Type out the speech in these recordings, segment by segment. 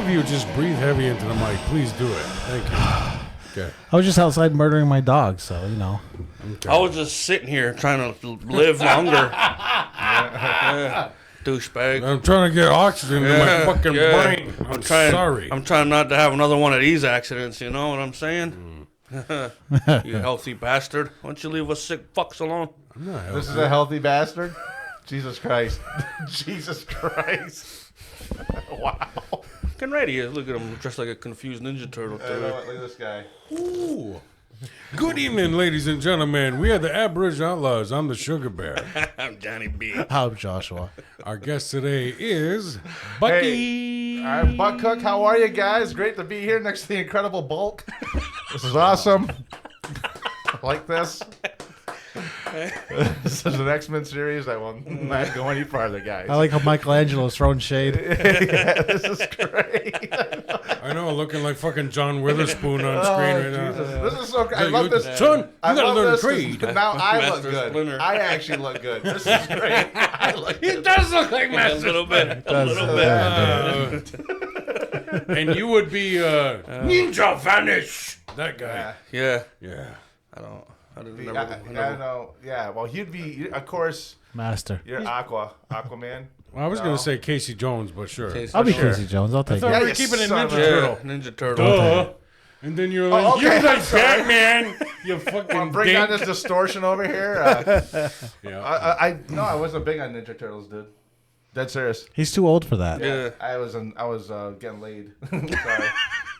of you just breathe heavy into the mic, please do it. Thank you. Okay. I was just outside murdering my dog, so you know. Okay. I was just sitting here trying to live longer. Douchebag. I'm trying to get oxygen in my fucking brain. I'm sorry. I'm trying not to have another one of these accidents, you know what I'm saying? You healthy bastard. Why don't you leave us sick fucks alone? This is a healthy bastard? Jesus Christ. Jesus Christ. Wow. Fucking right he is. Look at him dressed like a confused Ninja Turtle. Look at this guy. Ooh. Good evening, ladies and gentlemen. We are the Aboriginal Outlaws. I'm the Sugar Bear. I'm Johnny B. I'm Joshua. Our guest today is Bucky. Hey, I'm Buck Cook. How are you guys? Great to be here next to the incredible Bulk. This is awesome. I like this. This is an X-Men series. I will not go any farther, guys. I like how Michelangelo's throwing shade. Yeah, this is great. I know, looking like fucking John Witherspoon on screen right now. This is so great. I love this. Son, you I gotta love learn this. to trade. Now I look Master good. Splinter. I actually look good. This is great. I look He good. does look like A Master little bit. A little bit. And you would be Ninja Vanish. That guy. Yeah. Yeah. I don't I know. know. Yeah. Well, he'd be, of course, Master. you're Aquaman. Well, I was going to say Casey Jones, but sure. I'll be Sure. Casey Jones. I'll take I thought it. we Yeah, were keeping it son of Ninja a- Turtle. Ninja Turtle. Duh. And then you're like, okay, you're like I'm sorry. Batman. You fucking Well, bring on dink. this distortion over here. Yeah. I wasn't big on Ninja Turtles, dude. Dead serious. He's too old for that. Yeah. I was getting laid. Sorry.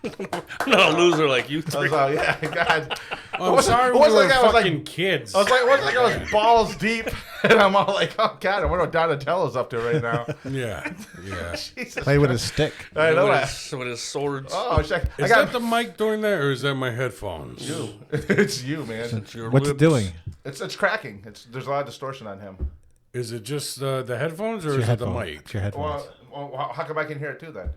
I'm not a loser like you I three. was yeah, God. I'm sorry it we wasn't were like I was like- fucking kids. I was like, it wasn't like I was balls deep, and I'm all like, oh God, I wonder what Donatello's up to right now. Yeah. Yeah. Jesus Play with his Christ. stick. I know with that. with his swords. Oh, shit. I Is got that the mic doing that, or is that my headphones? you. It's you, man. It's your What's it lips. doing? It's cracking. There's a lot of distortion on him. Is it just the headphones, or It's is your it the headphones. mic? It's your headphones. Well, how come I can hear it too then?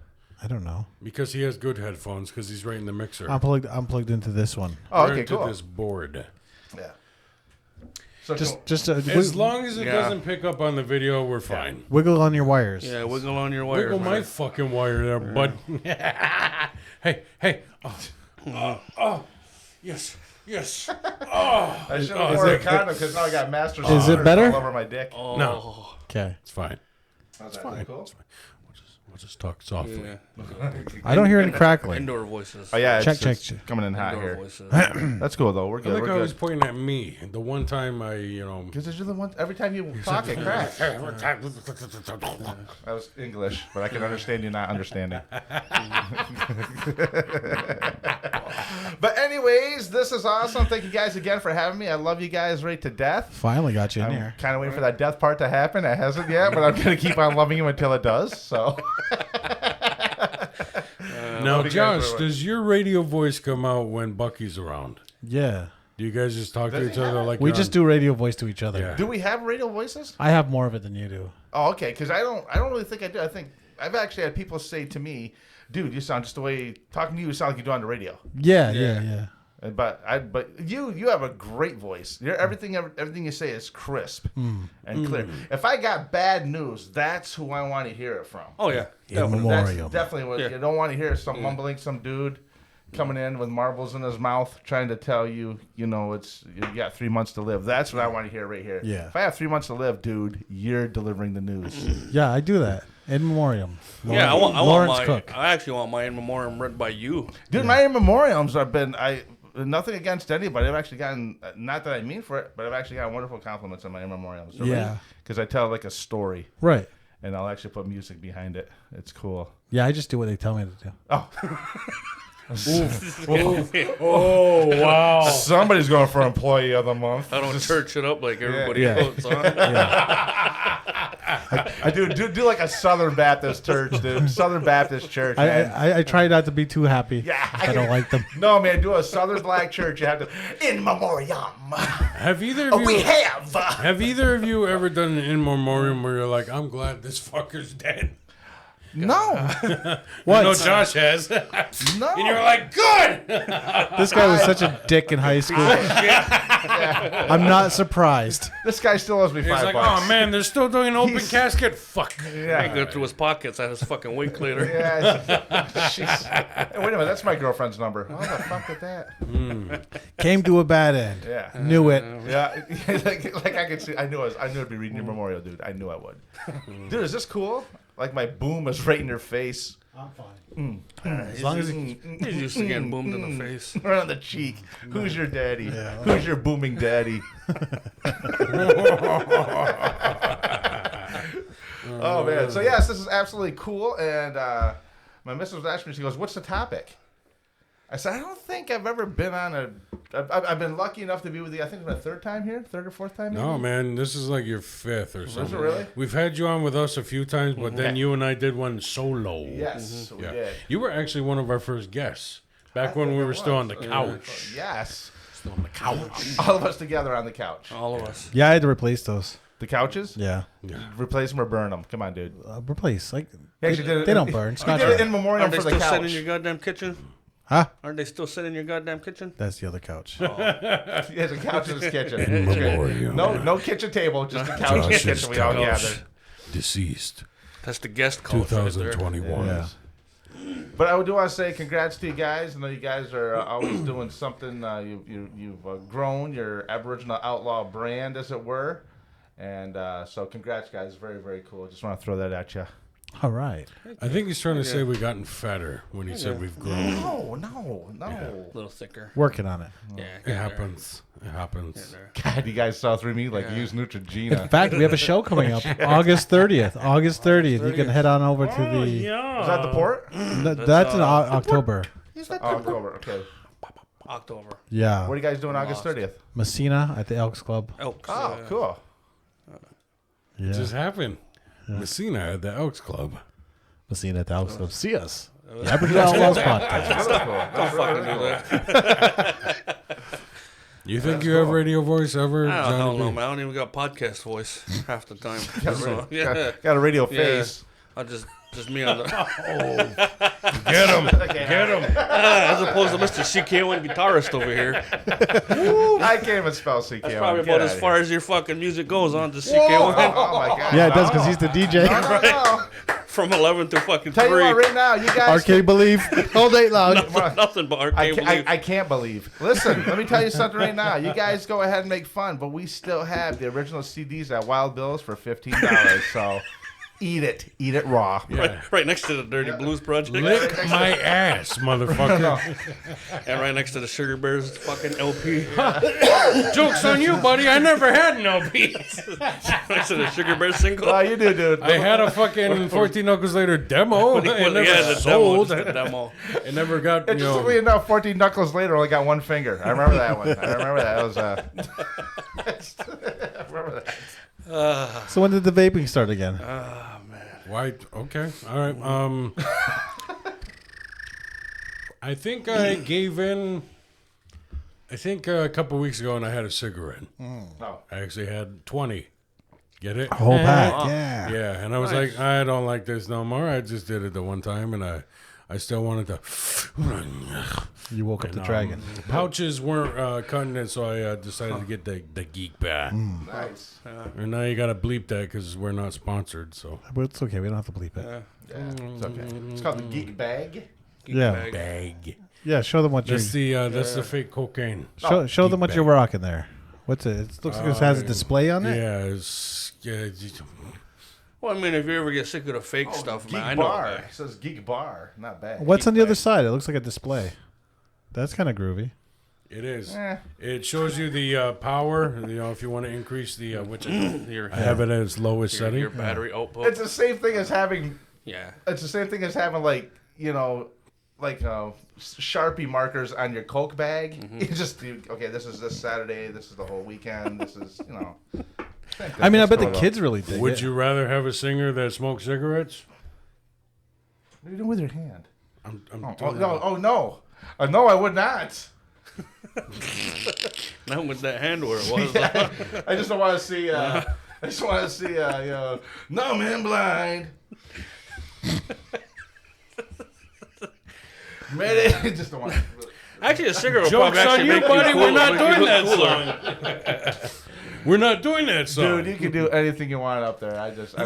I don't know. Because he has good headphones, because he's right in the mixer. I'm plugged into this one. Oh, Right okay, into cool. this board. Yeah. So Just As long as it Yeah. doesn't pick up on the video, we're fine. wiggle on your wires. Yeah, wiggle on your wires. Wiggle my man. fucking wire there, bud. Hey. Oh. Yes. I should have worn a condom because now I got master Is it better? all over my dick. Oh. No. Okay. It's fine. How's that? Fine. Cool. It's fine. We'll just talk softly. Yeah. I don't hear any crackling. Indoor voices. Oh yeah, Check. it's coming in hot Indoor here. voices. That's cool though. We're I good. like We're how he's good. pointing at me. The one time Because you're the one. Every time you talk, it cracks. That was English, but I can understand you not understanding. But anyways, this is awesome. Thank you guys again for having me. I love you guys right to death. Finally got you in I'm here. kind of waiting for that death part to happen. It hasn't yet, but I'm going to keep on loving you until it does. So, Now, love you guys Josh, very much. does your radio voice come out when Bucky's around? Yeah. Do you guys just talk to Does each he other have- like We you're just on- do radio voice to each other. Yeah. do we have radio voices? I have more of it than you do. Oh, okay. Because I don't really think I do. I think I've actually had people say to me, "Dude, you sound just the way talking to you sound like you do on the radio." Yeah. But you have a great voice. Everything you say is crisp and clear. If I got bad news, that's who I want to hear it from. Oh yeah. In Definitely. memoriam. That's definitely what Yeah. you don't want to hear. Some mumbling, some dude coming in with marbles in his mouth, trying to tell you, you got 3 months to live. That's what I want to hear right here. Yeah. If I have 3 months to live, dude, you're delivering the news. Yeah, I do that. In memoriam. Yeah, I want Lawrence my. Cook. I actually want my in memoriam read by you. Dude, my in memoriams have been nothing against anybody. I've actually gotten, not that I mean for it, but I've actually gotten wonderful compliments on my in memoriams. Yeah. Because I tell like a story, Right. and I'll actually put music behind it. It's cool. Yeah, I just do what they tell me to do. Oh, Oh, wow. somebody's going for employee of the month. I don't church it up like everybody Yeah. else. Huh? I do like a Southern Baptist church, dude. Southern Baptist church, man. I try not to be too happy. Yeah, I don't like them. No, man, do a Southern black church. You have to in memoriam. Have either of you We have. have either of you ever done an in memoriam where you're like, I'm glad this fucker's dead? No, What? No, Josh has. no. And you were like, good. This guy was such a dick in high school. I'm not surprised. This guy still owes me He's $5. like, oh man, they're still doing an open He's- casket. Fuck. I Yeah. go through his pockets at his fucking wig later. Yeah. Hey, wait a minute. That's my girlfriend's number. How the fuck with that? Came to a bad end. Yeah. Knew it. Yeah, like I could see. I knew I'd be reading your memorial, dude. I knew I would. Dude, is this cool? Like my boom is right in your face, I'm fine. As long as he's used to getting boomed in the face. right on the cheek. Who's your daddy? Who's your booming daddy? Oh man! So yes, this is absolutely cool. And my missus was asking me. She goes, "What's the topic?" I said, "I don't think I've ever been on a. I've been lucky enough to be with you. I think it's my third time here, third or fourth time. Maybe? No, man, this is like your fifth or something. Is it really? We've had you on with us a few times, but then you and I did one solo. Yes, we Yeah. did. You were actually one of our first guests back when we were still on the couch. Yes. Still on the couch. All of us together on the couch. All of us. Yeah, I had to replace those. The couches? Yeah. Replace them or burn them. Come on, dude. Replace. Like, He actually did it. they don't burn. He Scotch did it burn. in memorial Aren't they for the still sitting in couch. your goddamn kitchen? Huh? Aren't they still sitting in your goddamn kitchen? That's the other couch. He has a couch in his kitchen. In It's great. memoriam. No kitchen table, just a couch in the Josh's kitchen. We all couch. gathered. Deceased. That's the guest couch right there. 2021. Yeah. But I do want to say congrats to you guys. I know you guys are always doing something. You've grown your Aboriginal Outlaw brand, as it were. And so congrats, guys. Very, very cool. Just want to throw that at you. All right. I think he's trying to say we've gotten fatter when he said we've grown. No. A little thicker. Working on it. Yeah. It happens. It happens. God, you guys saw through me like use Neutrogena. In fact, we have a show coming up August 30th. August 30th. You can head on over to the. Is that the port? That's in October. October. Okay. October. Yeah. What are you guys doing August 30th? Messina at the Elks Club. Elks. Oh, cool. It Yeah. just happened. Messina at the Elks Club. Messina at the Elks Club. See us. The Aboriginal Outlaws podcast. That's really cool. That's Fucking really do cool. that. You think you have radio voice ever, I Johnny don't know, B? man. I don't even got podcast voice half the time. Got, So, yeah. got a radio Yeah. face. I just me on the Get him. Get him. as opposed to Mr. CK1 guitarist over here. I can't even spell CK. That's probably about as far as your fucking music goes on to Oh, CK1 oh my God. Yeah, it does because he's the DJ. No. from 11 to fucking Tell 3. you what, right now, you guys. Arcade Believe. All day long. Nothing but arcade believe. I can't believe. Listen, let me tell you something right now. You guys go ahead and make fun, but we still have the original CDs at Wild Bill's for $15. So eat it raw. Right next to the Dirty Blues Project. Lick my ass, motherfucker. And right next to the Sugar Bears fucking LP. Joke's on you, buddy. I never had an LP. Next to the Sugar Bears single. Oh, you do, dude. I had a fucking 14 Knuckles Later demo. It never the sold. demo. The demo. It never got, you Interestingly know. enough, 14 Knuckles later only got one finger. I remember that one. I remember that. That was I remember that. So when did the vaping start again? Why? Okay. All right. I think I gave in. I think a couple weeks ago, and I had a cigarette. No. I actually had 20. Get it? A whole pack. Yeah. Yeah, and I was like, I don't like this no more. I just did it the one time, and I still wanted to. You woke up the dragon. Pouches weren't cutting it, so I decided to get the geek back. Nice. And now you got to bleep that because we're not sponsored. So But it's okay. We don't have to bleep it. Yeah, it's okay. It's called the Geek Bag. Yeah. bag. Yeah. Show them what you're. That's the fake cocaine. Show them Geek what bag. you're rocking there. What's it? It looks like it has a display on it. Yeah. Well, I mean, if you ever get sick of the fake stuff, Geek man, I know. Bar. man. It says Geek Bar, not bad. What's Geek on the other Bag. side? It looks like a display. That's kind of groovy. It is. Eh. It shows you the power. You know, if you want to increase the which I Your, have it at its lowest setting. your battery output. It's the same thing as having. Yeah. It's the same thing as having like Sharpie markers on your Coke bag. You just okay. This is this Saturday. This is the whole weekend. This is I mean, I bet the kids really dig Would it. you rather have a singer that smokes cigarettes? What are you doing with your hand? I'm Oh doing no! Oh no! No, I would not. Not with that hand where it was. I just don't want to see. I just want to see. No man blind. Man, just don't want. Actually, a cigarette would Joke's probably on actually you, make buddy. you We're cooler, not make you doing look that cooler. song. We're not doing that song. Dude, you can do anything you want up there. I just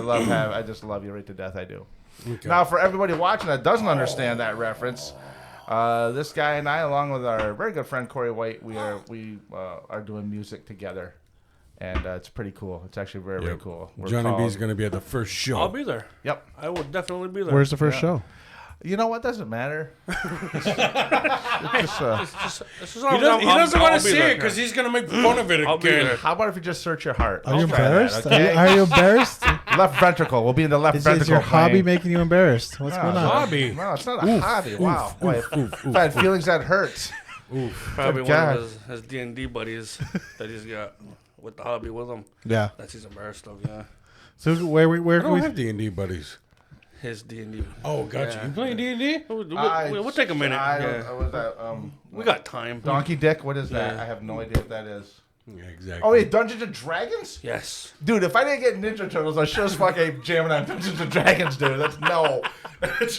love you right to death. I do. Okay. Now, for everybody watching that doesn't understand that reference, this guy and I, along with our very good friend Corey White, we are doing music together, and it's pretty cool. It's actually very cool. We're Johnny called- B's going to be at the first show. I'll be there. Yep. I will definitely be there. Where's the first show? You know what? Doesn't matter. This is He doesn't want to see it because he's going to make fun of it I'll be again. there. How about if you just search your heart? Are you Let's try that, embarrassed? okay? Are you embarrassed? Left ventricle. We'll be in the left Is ventricle. your hobby playing. making you embarrassed? What's going on? Hobby. No, it's not a hobby. Wow. Boy, if I had feelings that hurts. Probably Good one God. of his D&D buddies that he's got with the hobby with him. Yeah. That's he's embarrassed of, yeah. So where I can don't we? have D&D buddies. His D&D. Oh, gotcha. Yeah. You playing D&D? We'll take a minute. Yeah. Was that, We got time. Donkey Dick? What is that? Yeah. I have no idea what that is. Yeah, exactly. Oh, wait, Dungeons and Dragons? Yes. Dude, if I didn't get Ninja Turtles, I sure as fuck ain't jamming on Dungeons and Dragons, dude. That's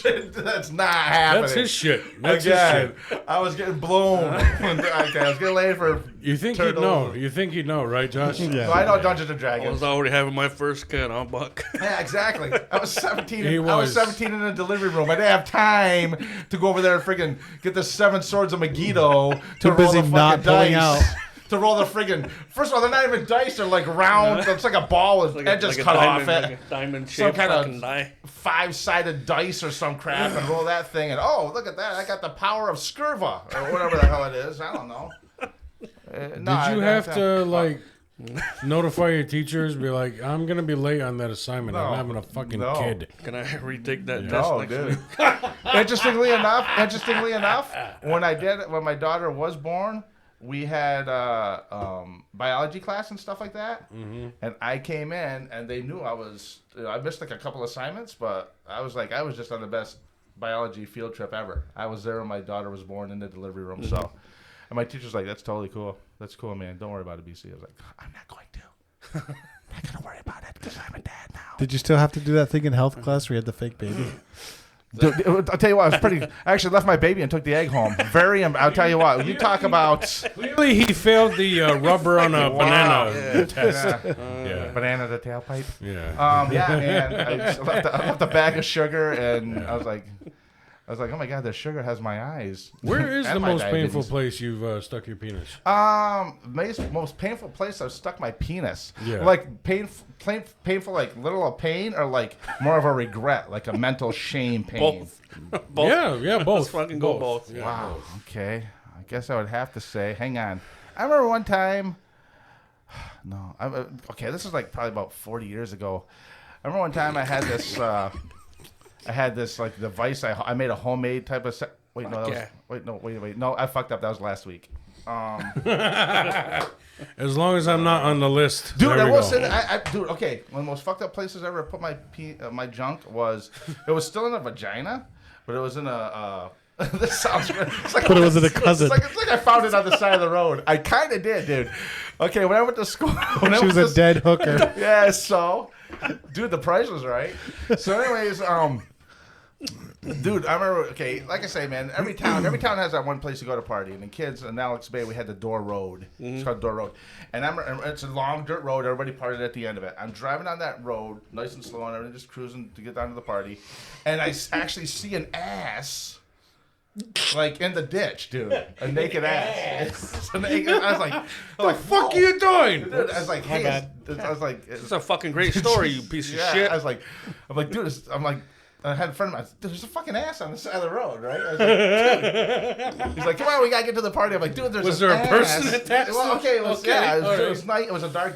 that's not happening. That's his shit. That's Again, his shit. I was getting blown. Okay, I was getting laid for. You think he'd Turtles. know. You think he'd know, right, Josh? So I know Dungeons and I Dragons. was already having my first kid, huh, Buck? Yeah, exactly. I was 17. He I was was. 17 in a delivery room. I didn't have time to go over there and friggin' get the 7 swords of Megiddo to Too roll busy the not fucking pulling dice. out. To roll the friggin'. First of all, they're not even dice. They're like round. It's like a ball with edges cut off. Like a diamond Some shaped kind fucking of die. 5-sided dice or some crap and roll that thing. And oh, look at that. I got the power of Skirva or whatever the hell it is. I don't know. Did you have to, like, notify your teachers? Be like, I'm going to be late on that assignment. No. I'm having a fucking No. kid. Can I retake that test No, next dude. week? Interestingly enough, when my daughter was born, we had biology class and stuff like that, and I came in and they knew I missed like a couple assignments, but I was just on the best biology field trip ever. I was there when my daughter was born in the delivery room. So, and my teacher's like, "That's totally cool. That's cool, man. Don't worry about it, BC." I was like, "I'm not going to. I'm not gonna worry about it because I'm a dad now." Did you still have to do that thing in health class where you had the fake baby? Dude, I'll tell you what, I actually left my baby and took the egg home. I'll tell you what, you talk about Clearly, he failed the rubber on a banana test. yeah. Banana the tailpipe. Yeah. Yeah, man. I left a bag of sugar, and I was like, oh my god, the sugar has my eyes. Where is And the my most painful diabetes. place you've stuck your penis? Most painful place I've stuck my penis. Yeah. Like painful, like literal pain, or like more of a regret, like a mental shame pain. Both. Both. Yeah, both. Let's fucking go both. Yeah, Wow. both. Okay. I guess I would have to say, hang on. I remember one time. No. Okay. This is like probably about 40 years ago. I remember one time I had this. Like device. I made a homemade type of. Wait, no. That was, wait. No, I fucked up. That was last week. As long as I'm not on the list. Dude, there I we will go. say that one of the most fucked up places I ever put my junk was, it was still in a vagina, but it was in a, this sounds good. It's like, But it was in a cousin. It's like I found it on the side of the road. I kind of did, dude. Okay, when I went to school. She was a dead hooker. Yeah, so, dude, the price was right. So anyways, dude, I remember, okay, like I say, man, every town has that one place to go to party. And the kids in Alex Bay, we had the Door Road. It's called Door Road. And it's a long dirt road. Everybody partied at the end of it. I'm driving on that road, nice and slow, and everything, just cruising to get down to the party. And I actually see an ass, like, in the ditch, dude. A naked ass. I was like, What the fuck are you doing? dude, I was like, hey, bad. I was like, It's a fucking great story, you piece of yeah, shit. I was like, dude, I had a friend of mine. There's a fucking ass on the side of the road, right? I was like, dude. He's like, come on, we gotta get to the party. I'm like, dude, Was there a ass. person attached? Well, okay, it was, Okay, yeah, all it was night. It was a white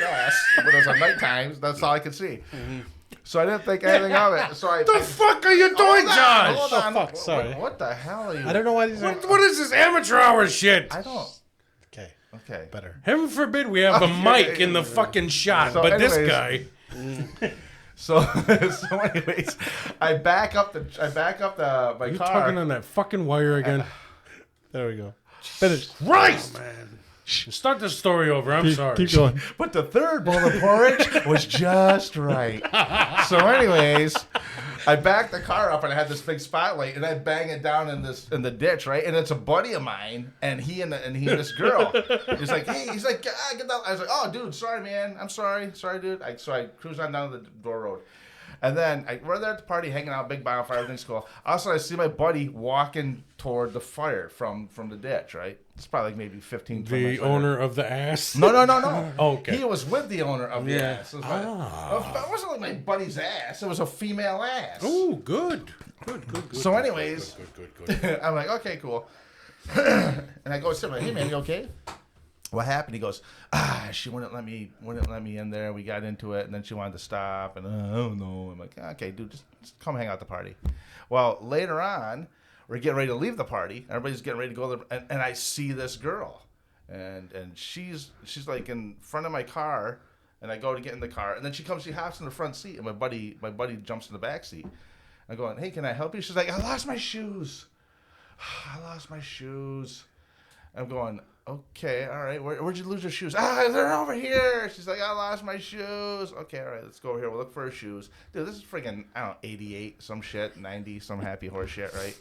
ass, but it was at nighttime. That's all I could see. So I didn't think anything of it. So What the fuck are you doing, Josh? Hold on. fuck, sorry. What the hell are you? I don't know why these are. What is this amateur hour shit? I don't. Okay, Okay. better. Heaven forbid we have a Okay. mic in the fucking shot, So but this anyways- guy. So anyways, I back up my You car. tugging on that fucking wire again? There we go. Finish. Christ, man. Start the story over. I'm sorry. Keep going. But the third bowl of porridge was just right. So anyways, I backed the car up and I had this big spotlight and I bang it down in the ditch, right? And it's a buddy of mine and he and this girl. He's like, hey, get that. I was like, oh, dude, sorry, man. I'm sorry, dude. So I cruise on down the door road. And then we're there at the party, hanging out, big bonfire, everything's cool. Also, I see my buddy walking toward the fire from the ditch, right? It's probably like maybe 15, 20 minutes The owner of the ass? No. Okay. He was with the owner of the ass. It wasn't like my buddy's ass. It was a female ass. Oh, good. So anyways, Good. I'm like, okay, cool. And I go to him, hey, man, you okay? What happened? He goes, she wouldn't let me in there. We got into it, and then she wanted to stop, and I don't know. I'm like, okay, dude, just come hang out at the party. Well, later on, we're getting ready to leave the party. Everybody's getting ready to go there, and I see this girl, and she's like in front of my car, and I go to get in the car, and then she hops in the front seat, and my buddy jumps in the back seat. I'm going, hey, can I help you? She's like, I lost my shoes. I'm going, okay, all right. Where'd you lose your shoes? They're over here. She's like, I lost my shoes. Okay, all right, let's go over here. We'll look for her shoes. Dude, this is freaking, I don't know, 88, some shit, 90, some happy horse shit, right?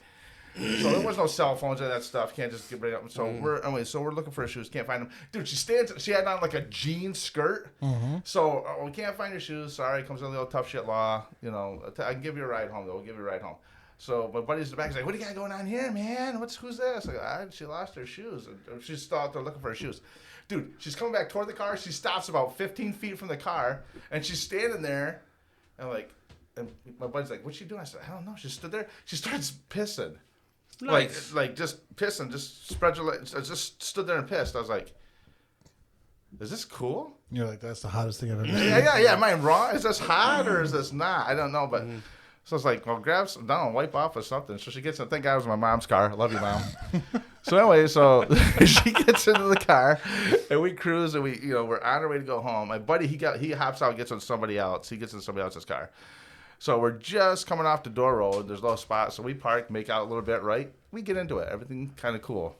So there was no cell phones and that stuff. Can't just bring up. So we're looking for her shoes. Can't find them. Dude, she had on like a jean skirt. Mm-hmm. So we can't find your shoes. Sorry, comes in a little tough shit law. You know, I can give you a ride home though. We'll give you a ride home. So my buddy's in the back. He's like, what do you got going on here, man? Who's this? Like, she lost her shoes. She's still out there looking for her shoes. Dude, she's coming back toward the car. She stops about 15 feet from the car, and she's standing there, and my buddy's like, what's she doing? I said, I don't know. She stood there. She starts pissing. Nice. Like just pissing. Just spread your legs. I just stood there and pissed. I was like, is this cool? You're like, that's the hottest thing I've ever seen. Yeah. Am I wrong? Is this hot or is this not? I don't know, but... So it's like, well, grab some, wipe off or something. So she gets in. Thank God it was my mom's car. I love you, Mom. So anyway, she gets into the car, and we cruise, and we're on our way to go home. My buddy, he hops out, gets on somebody else. He gets in somebody else's car. So we're just coming off the door road. There's no spot, so we park, make out a little bit, right? We get into it. Everything kind of cool.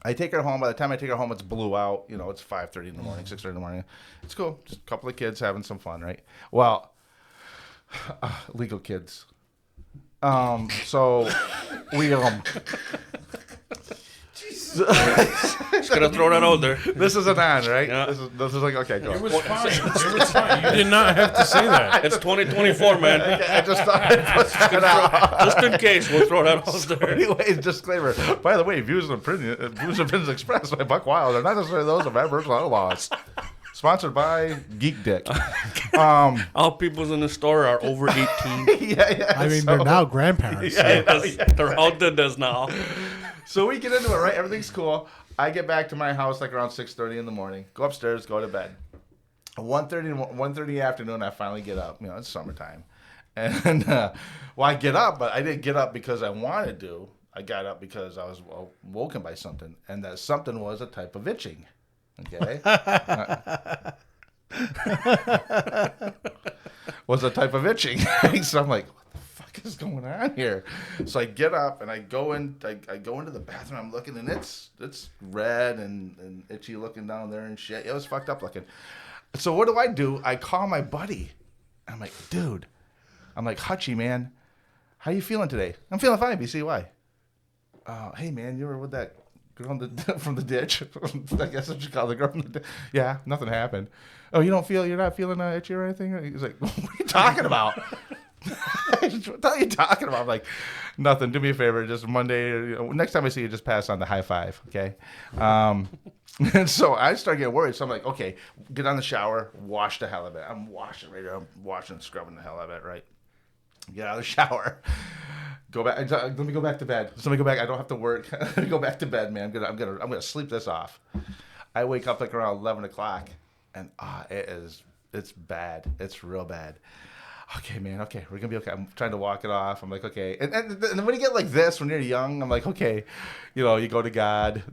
I take her home. By the time I take her home, it's blue out. It's 5:30 in the morning, 6:30 in the morning. It's cool. Just a couple of kids having some fun, right? Well. Legal kids. So we Just gonna throw that out there. This isn't on, right? Yeah. This is like, okay, go. It was fine. You did not have to say that. It's 2024, man. I just thought I'd put that out. Just in case, we'll throw that out there. Anyways, disclaimer. By the way, views and opinions expressed by Buck Wild are not necessarily those of Aboriginal Outlaws. Sponsored by Geek Dick. All peoples in the store are over 18. Yeah. I mean, they're now grandparents. They're all did this now. So we get into it, right? Everything's cool. I get back to my house like around 6:30 in the morning. Go upstairs, go to bed. 1:30 in the afternoon, I finally get up. It's summertime. And, I get up, but I didn't get up because I wanted to. I got up because I was woken by something. And that something was a type of itching. Okay. Was a type of itching. So I'm like, what the fuck is going on here? So I get up and I go into the bathroom. I'm looking and it's red and itchy looking down there and shit. It was fucked up looking. So what do? I call my buddy. I'm like, dude. I'm like, Hutchie, man. How you feeling today? I'm feeling fine, BC. Why? Hey, man, you were with that girl from the ditch. I guess I should call the girl from the ditch. Yeah, nothing happened. Oh, you're not feeling itchy or anything? He's like, what are you talking about? What are you talking about? I'm like, nothing. Do me a favor. Just Monday, next time I see you, just pass on the high five, okay? And so I start getting worried. So I'm like, okay, get on the shower, wash the hell of it. I'm washing right here. I'm washing and scrubbing the hell out of it, right? Get out of the shower. Go back. Let me go back to bed. Let me go back. I don't have to work. Let me go back to bed, man. I'm gonna sleep this off. I wake up like around 11 o'clock, and it's bad. It's real bad. Okay, man. Okay, we're gonna be okay. I'm trying to walk it off. I'm like, okay. And when you get like this, when you're young, I'm like, okay. You go to God.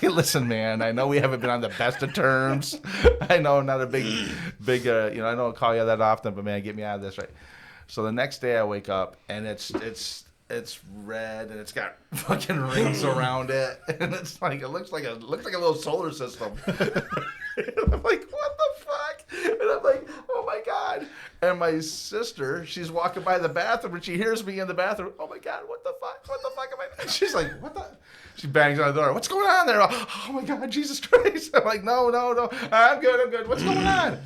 Listen, man. I know we haven't been on the best of terms. I know I'm not a big. I don't call you that often, but man, get me out of this, right? So the next day I wake up and it's red and it's got fucking rings around it and it's like it looks like a little solar system. And I'm like, what the fuck? And I'm like, oh my God. And my sister, she's walking by the bathroom and she hears me in the bathroom. Oh my God, what the fuck? What the fuck am I? She's like, what the? She bangs on the door. What's going on there? Oh my God, Jesus Christ. I'm like, no. I'm good. What's going on?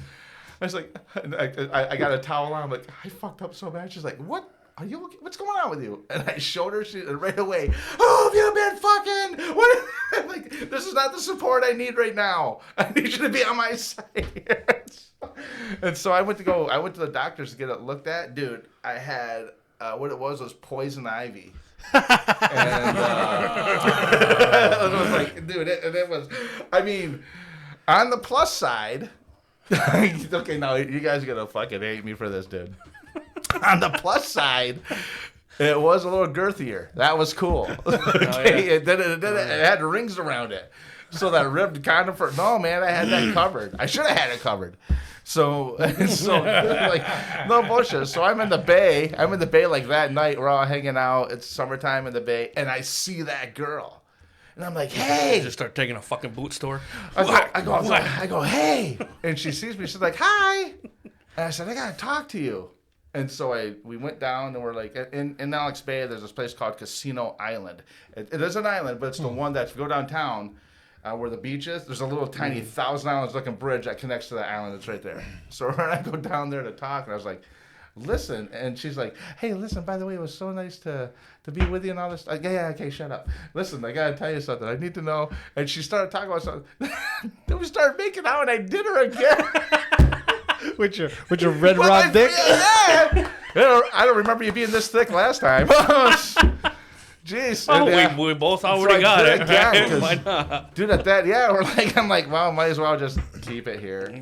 I was like, I got a towel on. I'm like, I fucked up so bad. She's like, what? Are you okay? What's going on with you? And I showed her right away. Oh, have you been fucking? What? I'm like, this is not the support I need right now. I need you to be on my side. And so I went to the doctors to get it looked at. Dude, I had what it was poison ivy. And it was like, dude, it was. I mean, on the plus side. Okay, now you guys are gonna fucking hate me for this, dude. On the plus side, it was a little girthier. That was cool. Okay, it had rings around it, so that ribbed condom for. No, man, I had that covered. I should have had it covered. So like no bullshit. So I'm in the bay. Like that night. We're all hanging out. It's summertime in the bay, and I see that girl. And I'm like, hey. You just start taking a fucking boot store. I go, hey. And she sees me. She's like, hi. And I said, I got to talk to you. And so we went down and we're like, in Alex Bay, there's this place called Casino Island. It is an island, but it's the one that if you go downtown where the beach is, there's a little tiny 1,000 Islands looking bridge that connects to the island. It's right there. So when I go down there to talk, and I was like, listen, and she's like, hey, listen, by the way, it was so nice to be with you and all this. Yeah, okay, shut up. Listen, I gotta tell you something. I need to know. And she started talking about something. Then we started making out, and I did her again. with your red rod dick? Yeah. I don't remember you being this thick last time. Jeez. Oh, we both already got it. Again, Why not? Dude, at that, I'm like, well, might as well just keep it here.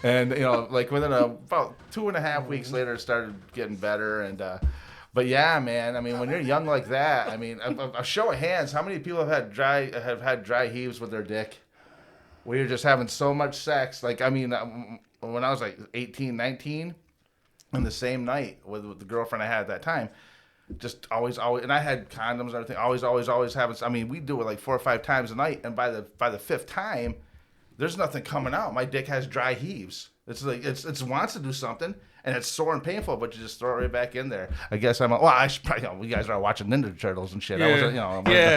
And, like within about 2.5 weeks later, it started getting better. And, but yeah, man, I mean, when you're young like that, I mean, a show of hands, how many people have had dry heaves with their dick? Where you're just having so much sex. Like, I mean, when I was like 18, 19, in the same night with the girlfriend I had at that time, just always, and I had condoms and everything, always having, I mean, we do it like 4 or 5 times a night. And by the 5th time, there's nothing coming out. My dick has dry heaves. It's like it wants to do something, and it's sore and painful, but you just throw it right back in there. I guess I should probably, you guys are watching Ninja Turtles and shit. Yeah. I wasn't,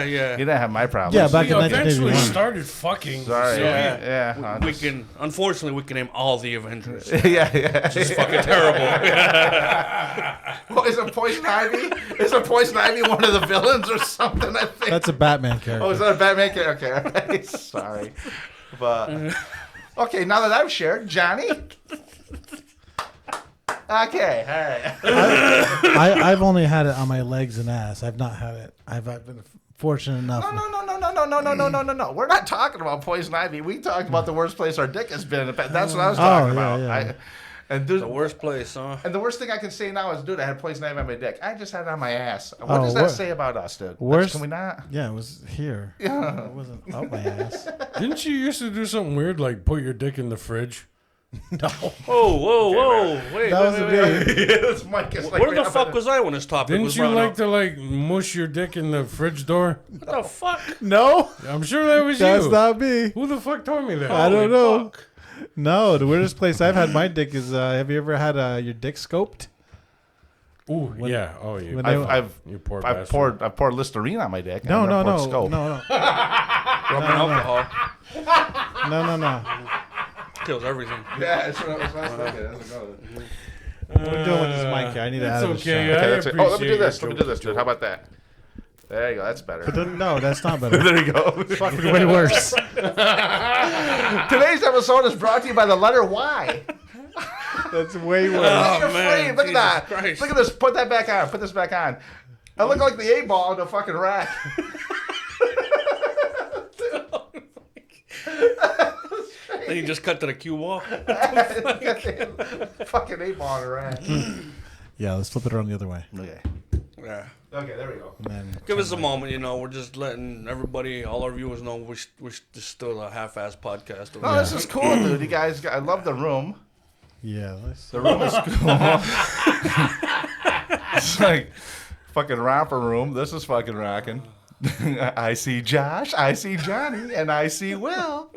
You didn't have my problems. Yeah, back in We eventually 1981. started fucking. Sorry. So Yeah. Unfortunately, we can name all the Avengers. Yeah. It's fucking terrible. Well, is it Poison Ivy? Is it Poison Ivy one of the villains or something? I think. That's a Batman character. Oh, is that a Batman character? Okay. Sorry. But okay, now that I've shared, Johnny. Okay, all right. I've only had it on my legs and ass. I've not had it. I've been fortunate enough. No. We're not talking about Poison Ivy. We talked about the worst place our dick has been. That's what I was talking about. Yeah. And dude, The worst place, huh? and the worst thing I can say now is, dude, I had Poison Ivy on my dick. I just had it on my ass. What does that say about us, dude? Worst? Can we not? Yeah, it was here. Yeah. It wasn't out my ass. Didn't you used to do something weird like put your dick in the fridge? No. Whoa. Wait. That wasn't me. This mic is like Where the fuck was I when this topic Didn't was you brought like up? to like mush your dick in the fridge door? What the fuck? No, I'm sure that was that's you. not me. Who the fuck told me that? I don't know. Fuck. No, the weirdest place I've had my dick is. Have you ever had your dick scoped? Ooh, yeah. Oh, you. when You poor I've bastard. poured Listerine on my dick. No. Rubbing alcohol No. kills everything. Yeah, that's what I was thinking. What are we doing with this mic here? I need to add It's it. okay. Okay, I that's it. Oh, let me do appreciate this. your Let me do this, joke. dude. How about that? There you go. That's better. No, that's not better. There you go. Fucking way worse. Today's episode is brought to you by the letter Y. That's way worse. You're man, free. Look Jesus at that. Christ. Look at this. Put that back on. Put this back on. I look like the 8-ball in the fucking rack. Then you just cut to the cue wall. Fucking 8-ball in the rack. Yeah, let's flip it around the other way. Okay. Yeah. Okay, there we go. And then Give us a moment, we're just letting everybody, all our viewers know we're just still a half-ass podcast. No, this is cool, dude. You guys, I love the room. yeah, The room is cool. It's like fucking romper room. This is fucking rocking. I see Josh, I see Johnny, and I see Will.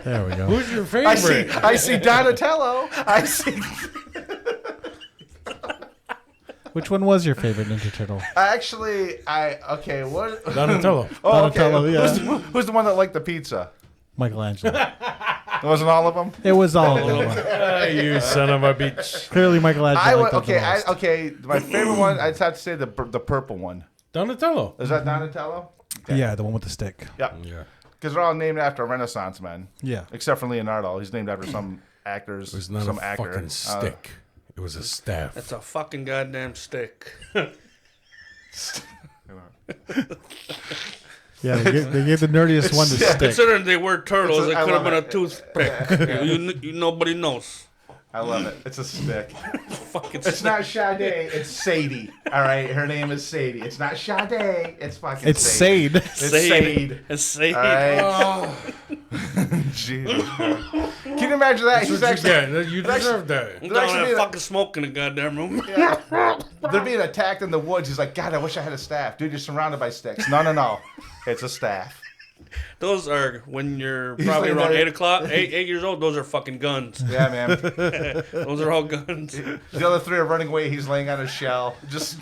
There we go. Who's your favorite? I see Donatello. I see. Which one was your favorite Ninja Turtle? Okay, what? Donatello. Oh, Donatello, okay. yeah. Who's the one that liked the pizza? Michelangelo. It wasn't all of them? It was all of them. You son of a bitch. Clearly, Michelangelo liked them the most. Okay. My favorite one, I'd have to say the purple one. Donatello. Is that Donatello? Okay. Yeah, the one with the stick. Yep. Yeah. Because they're all named after Renaissance men. Yeah. Except for Leonardo. He's named after some actors. It was not some a actor. fucking stick. It was a staff. That's a fucking goddamn stick. Yeah, they gave the nerdiest one the stick. Considering they were turtles, it I could have love been a it. toothpick. Nobody knows. I love it. It's a stick. Fucking It's stick. not Sade. It's Sadie. All right. Her name is Sadie. It's not Sade. It's fucking It's Sadie. Sade. It's Sade. It's Sade. All right. Jesus Christ. Can you imagine that? He's actually, You deserve that. I'm They're down actually there being- fucking smoking in the goddamn room. they're being attacked in the woods. He's like, God, I wish I had a staff. Dude, you're surrounded by sticks. No. It's a staff. Those are, when you're He's probably like around that- 8 o'clock, 8 years old, those are fucking guns. Yeah, man. Those are all guns. The other three are running away. He's laying on his shell, just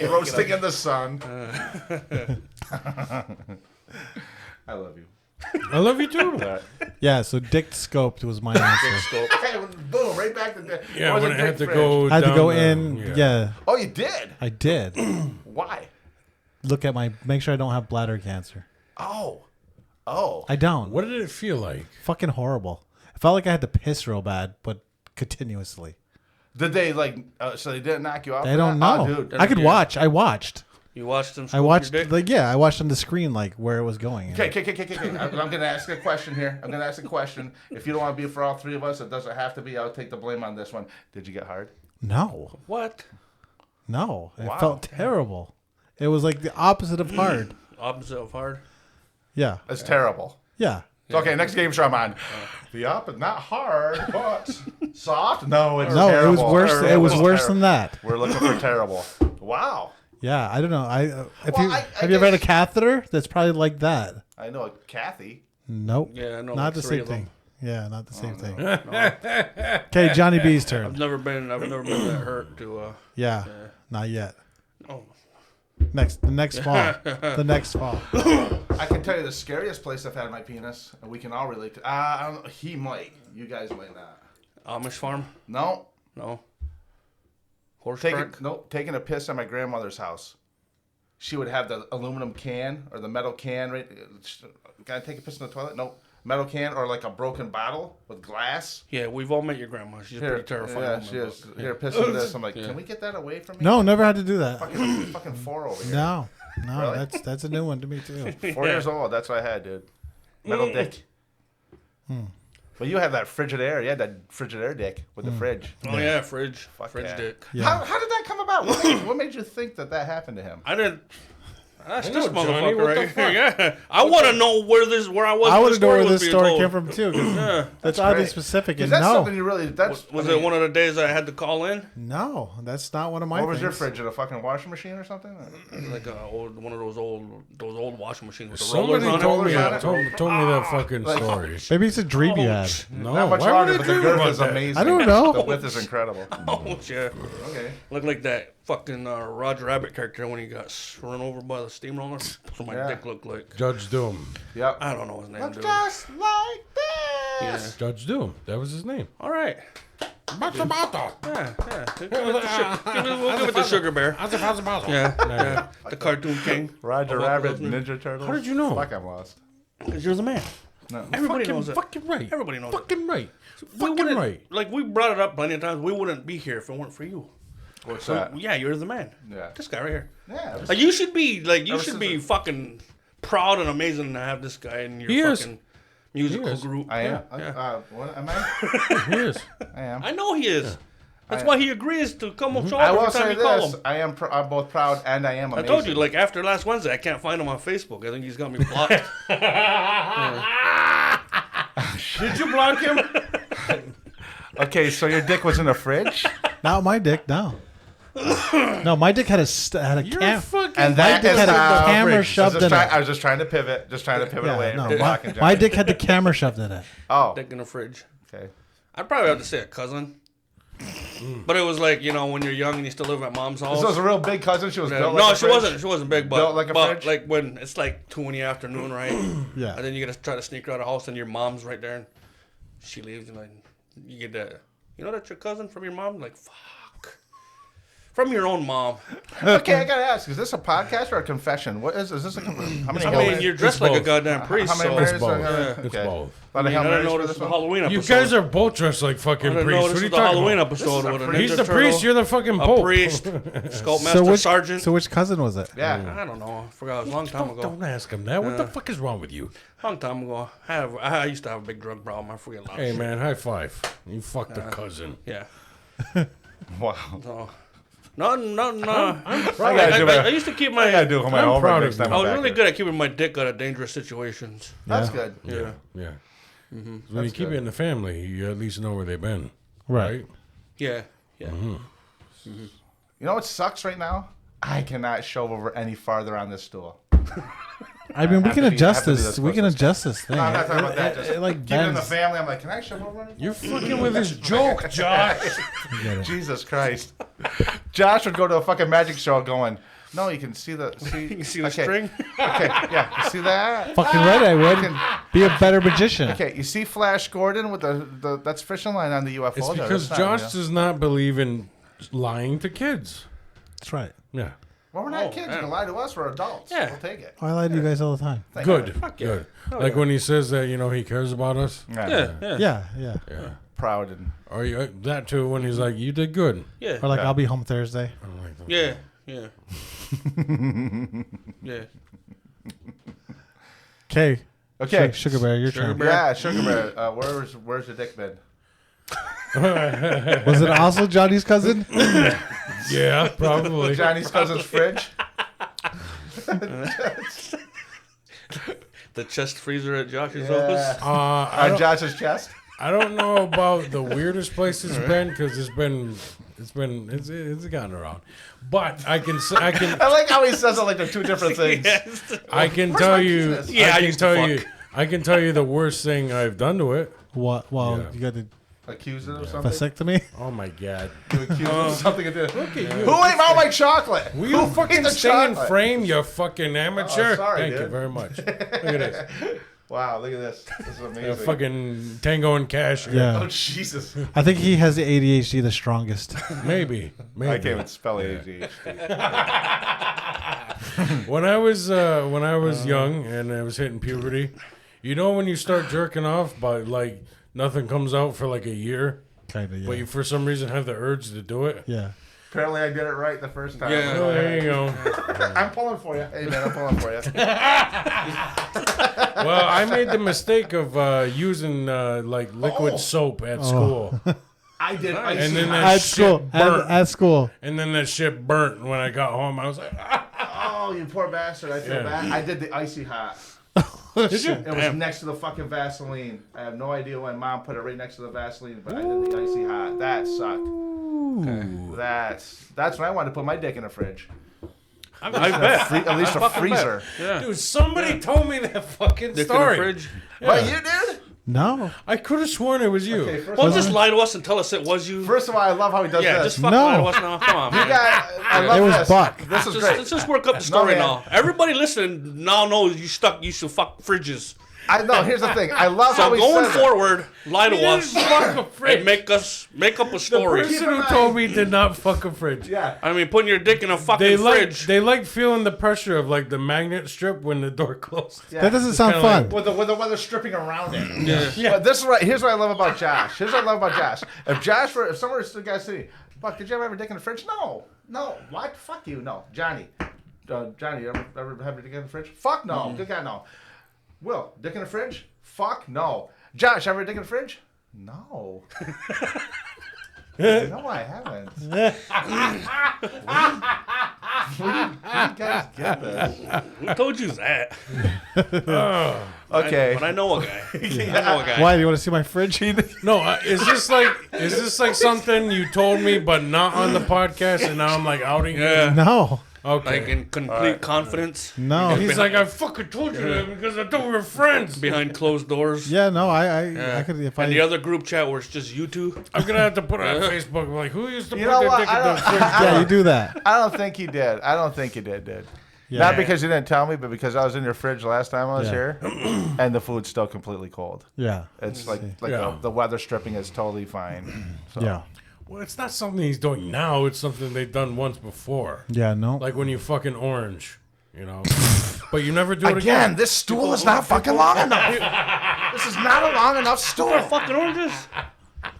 roasting in the sun. I love you. I love you too. Yeah, so Dick Scoped was my answer. Hey, boom, right back to the. Yeah, it was when a I had to big go. I had to down go the- in. Yeah, Oh, you did? I did. Why? Look at make sure I don't have bladder cancer. Oh. I don't. What did it feel like? Fucking horrible. I felt like I had to piss real bad, but continuously. Did they so they didn't knock you off? I for don't that? know. Oh, dude. I could watch. I watched. You watched them I smoke watched. your dick? I watched on the screen where it was going. Okay. I'm going to ask a question here. If you don't want to be for all three of us, it doesn't have to be. I'll take the blame on this one. Did you get hard? No, What? no. It Wow. felt terrible. It was like the opposite of hard. Opposite of hard? Yeah, It's terrible. yeah. Okay, next game show I'm on. The up is not hard, but soft. No, it's No, terrible. it was worse. It was worse than that. We're looking for terrible. Wow. Yeah, I don't know. Well, Have you ever had a catheter? That's probably like that. I know a Kathy. Nope. Yeah, I know Not like the three same of them. thing. Yeah, not the same thing. No. Okay, Johnny B's I've turn. never been that hurt to, Yeah, not yet. oh. The next fall. The next fall. I can tell you the scariest place I've had my penis, and we can all relate to. I don't know, he might. You guys might not. Amish farm? No. No. Horse track? Taking a piss at my grandmother's house. She would have the aluminum can or the metal can. Right? Can I take a piss in the toilet? No. Metal can or like a broken bottle with glass. Yeah, we've all met your grandma. She's pretty terrifying. Yeah, woman, she is. but- Here, piss in this. I'm like, Yeah. can we get that away from me? No, never had to do that. Fucking 4 over here. No, Really? that's a new one to me too. 4 years old. That's what I had, dude. Metal dick. But you have that Frigidaire. You had that Frigidaire dick with the fridge. Oh, yeah, fridge. Fridge yeah. dick. Yeah. How did that come about? What made you think that happened to him? I didn't. That's I know, this Johnny, motherfucker what the right fuck? here. Yeah. I want to know where I was. I when want the to know where was this being story told. came from too. 'Cause Yeah. that's oddly great. specific. Is And that no, something you really? That's Was it one of the days I had to call in? no, that's not one of my. What was your things. fridge? In a fucking washing machine or something? Like one of those old washing machines with the rollers Somebody on told me, it. told me that fucking story. Maybe it's a dream you had. No, Not much why longer, would but I the dream girth about is that? amazing. I don't know. The width is incredible. Oh, yeah. Okay. Look like that fucking Roger Rabbit character when he got run over by the steamroller. That's what my Yeah. dick looked like. Judge Doom. Yep. I don't know his name, Look dude. just like Yeah. this. Judge Doom. That was his name. All right. Bata bata. Yeah. We'll give it the Sugar Bear. Yeah. The cartoon king. Roger Of all Rabbit, those- Ninja Turtles. How did you know? Fuck, I'm lost. Because you're the man. No. Everybody knows it. Fucking right. Everybody knows it. Fucking right. We Fucking wouldn't- right. Like, we brought it up plenty of times. We wouldn't be here if it weren't for you. What's So, that? yeah, you're the man. Yeah. This guy right here. Yeah. Like, you should be, Ever should since be it- fucking proud and amazing to have this guy in your He is. fucking musical He is. group. I am. Yeah. What am I? He is. I am. I know he is. That's I- why he agrees to come show I up will every time say you call this: him. I am. I'm both proud and I am I amazing. told you, like, after last Wednesday, I can't find him on Facebook. I think he's got me blocked. Did you block him? Okay, so your dick was in a fridge. Not my dick. No. No, my dick had a You're cam. And that dick is had a how camera shoved in it. I was just trying to pivot. Away. No, from blocking my Johnny. dick had the camera shoved in it. Oh, Dick in the fridge. okay. I'd probably have to say a cousin. But it was like, when you're young and you still live at mom's house. This was a real big cousin. She was built No, like a she fridge? wasn't. She wasn't big, but Built like a fridge? like when it's like 2 in the afternoon, right? Yeah. And then you gotta try to sneak her out of the house, and your mom's right there, and she leaves, and like you get that. You know that's your cousin from your mom? Like fuck. From your own mom. Okay, I gotta ask: is this a podcast or a confession? What is this? How many? I mean, you're dressed like a goddamn priest. How many so. marriays? It's both. Okay. It's both. A lot of I Hail didn't Marys know for this this was a one? Halloween episode. You guys are both dressed like fucking I didn't priests. know What this are you was the talking Halloween about? episode with a Ninja He's the Turtle, priest. You're the fucking a pope. priest, Scoutmaster Sergeant. So which cousin was it? Yeah. I don't know. I forgot. It was a long time ago. Don't ask him that. What the fuck is wrong with you? Long time ago. I used to have a big drug problem. I forget a lot. Hey man, high five. You fucked a cousin. Yeah. Wow. So, no. I I used to keep my. I gotta do my I'm homework proud next of time. I I'm was back really here. good at keeping my dick out of dangerous situations. That's Yeah. good. Yeah. Yeah. Mm-hmm. When you keep good. it in the family, you at least know where they've been. Right. Yeah. You know what sucks right now? I cannot shove over any farther on this stool. I mean, we have can to be- adjust have to be this. this We can close. adjust this thing. No, I'm not talking about that. Just like keep it in the bends. family. I'm like, can I shove over anything? You're fucking with his joke, Josh. Jesus Christ. Josh would go to a fucking magic show going, no, you can see the... You can see the okay. string. Okay, yeah, you see that? Fucking right, I would. Fucking- Be a better magician. Okay, you see Flash Gordon with the that's fishing line on the UFO? It's there. because That's not Josh real. does not believe in lying to kids. That's right. Yeah. Well, we're not Oh, kids. yeah. You can lie to us. We're adults. Yeah. We'll take it. I lie to you guys all the time. Thank Good. God. Good. Oh, Like yeah. when he says that, he cares about us. Yeah. Yeah. Yeah. Proud and... Or that too when he's like, you did good. Yeah. Or like, Yeah. I'll be home Thursday. I'm like, Yeah. Yeah. Yeah. Okay. Okay. Sugar Bear, your Sugar turn. Bear. Yeah, Sugar Bear. Where's your dick been? Was it also Johnny's cousin? yeah, probably. Johnny's cousin's fridge? The chest freezer at Josh's Yeah. office. I On don't, Josh's chest? I don't know about the weirdest place it's been because it's gotten around. But I can I like how he says it like they're two different things. Yes. I can Where's tell my you penis? Yeah, I I can used to tell you fuck. I can tell you the worst thing I've done to it. What? Well, Yeah. you got the Accuse it of something? vasectomy? Oh my god. You accuse it of something. Look at you. Who ate all my chocolate? Will Who you ate fucking the stay in chocolate? frame, you fucking amateur? sorry, Thank you dude. very much. Look at this. Wow, look at this. This is amazing. Fucking Tango and Cash. Oh, Yeah. Jesus. I think he has the ADHD the strongest. Maybe. I can't even spell ADHD. When I was young and I was hitting puberty, when you start jerking off, but like nothing comes out for like a year, Kind of, yeah. but you for some reason have the urge to do it. Yeah. Apparently I did it right the first time. Yeah. Oh, there you go. I'm pulling for you. Hey, man, I'm pulling for you. Well, I made the mistake of using like liquid soap at school, I did. I and see. then that At shit school. burnt. At school. And then that shit burnt when I got home. I was like, Oh, you poor bastard. I feel Yeah. bad. I did the icy hot. did you? It was next to the fucking Vaseline. I have no idea when Mom put it right next to the Vaseline, but I did the icy hot. That sucked. That's when I wanted to put my dick in the fridge. I bet. At least a fucking bet. freezer. Yeah. Dude, somebody told me that fucking Dick in the story. fridge. But you did? No. I could have sworn it was you. Okay, first, Well, of all, just lie to us and tell us it was you. first of all, I love how he does Yeah, this. just fucking No. lie to us now. Come on, man. I love It was this. Buck. This is Just, great. let's just work up the story man. now. Everybody listening now knows you used to fuck fridges. I know. Here's the thing. I love So how he going says it. forward, lie to us Fuck a fridge. and make up a The story. person Keep in who mind- told me did not fuck a fridge. Yeah. I mean, putting your dick in a fucking fridge. They like feeling the pressure of like the magnet strip when the door closed. Yeah. That doesn't sound kinda fun. like- With the weather stripping around it. Yeah. But this is right. Here's what I love about Josh. If someone were to guys say, Buck, did you ever have a dick in the fridge? No. What? Fuck you. No. Johnny, you ever have a dick in the fridge? Fuck no. Good guy. No. Will, dick in the fridge? Fuck no. Josh, ever a dick in the fridge? No. No, I haven't. Where do you guys get this? Who told you that? Okay. But I know a guy. I know a guy. Why? Do you want to see my fridge? No, is this like something you told me but not on the podcast and now I'm like outing you? Yeah. No. Okay. Like in complete confidence. No, He's like, I fucking told you that because I thought we were friends. Behind closed doors. yeah, no, I could if I. And the other group chat where it's just you two. I'm gonna have to put it on Facebook. Like, who used to You put know their what? dick I in the don't- fridge? yeah, you do that. I don't think he did. I don't think he did. Yeah. Not because you didn't tell me, but because I was in your fridge last time I was Yeah. here, and the food's still completely cold. Yeah, It's like Yeah. the weather stripping is totally fine. So. yeah, Well, it's not something he's doing now. It's something they've done once before. yeah. No, Like when you fucking orange, you know. But you never do it again. Again, this stool is not fucking long enough. This is not a long enough stool. Fucking oranges.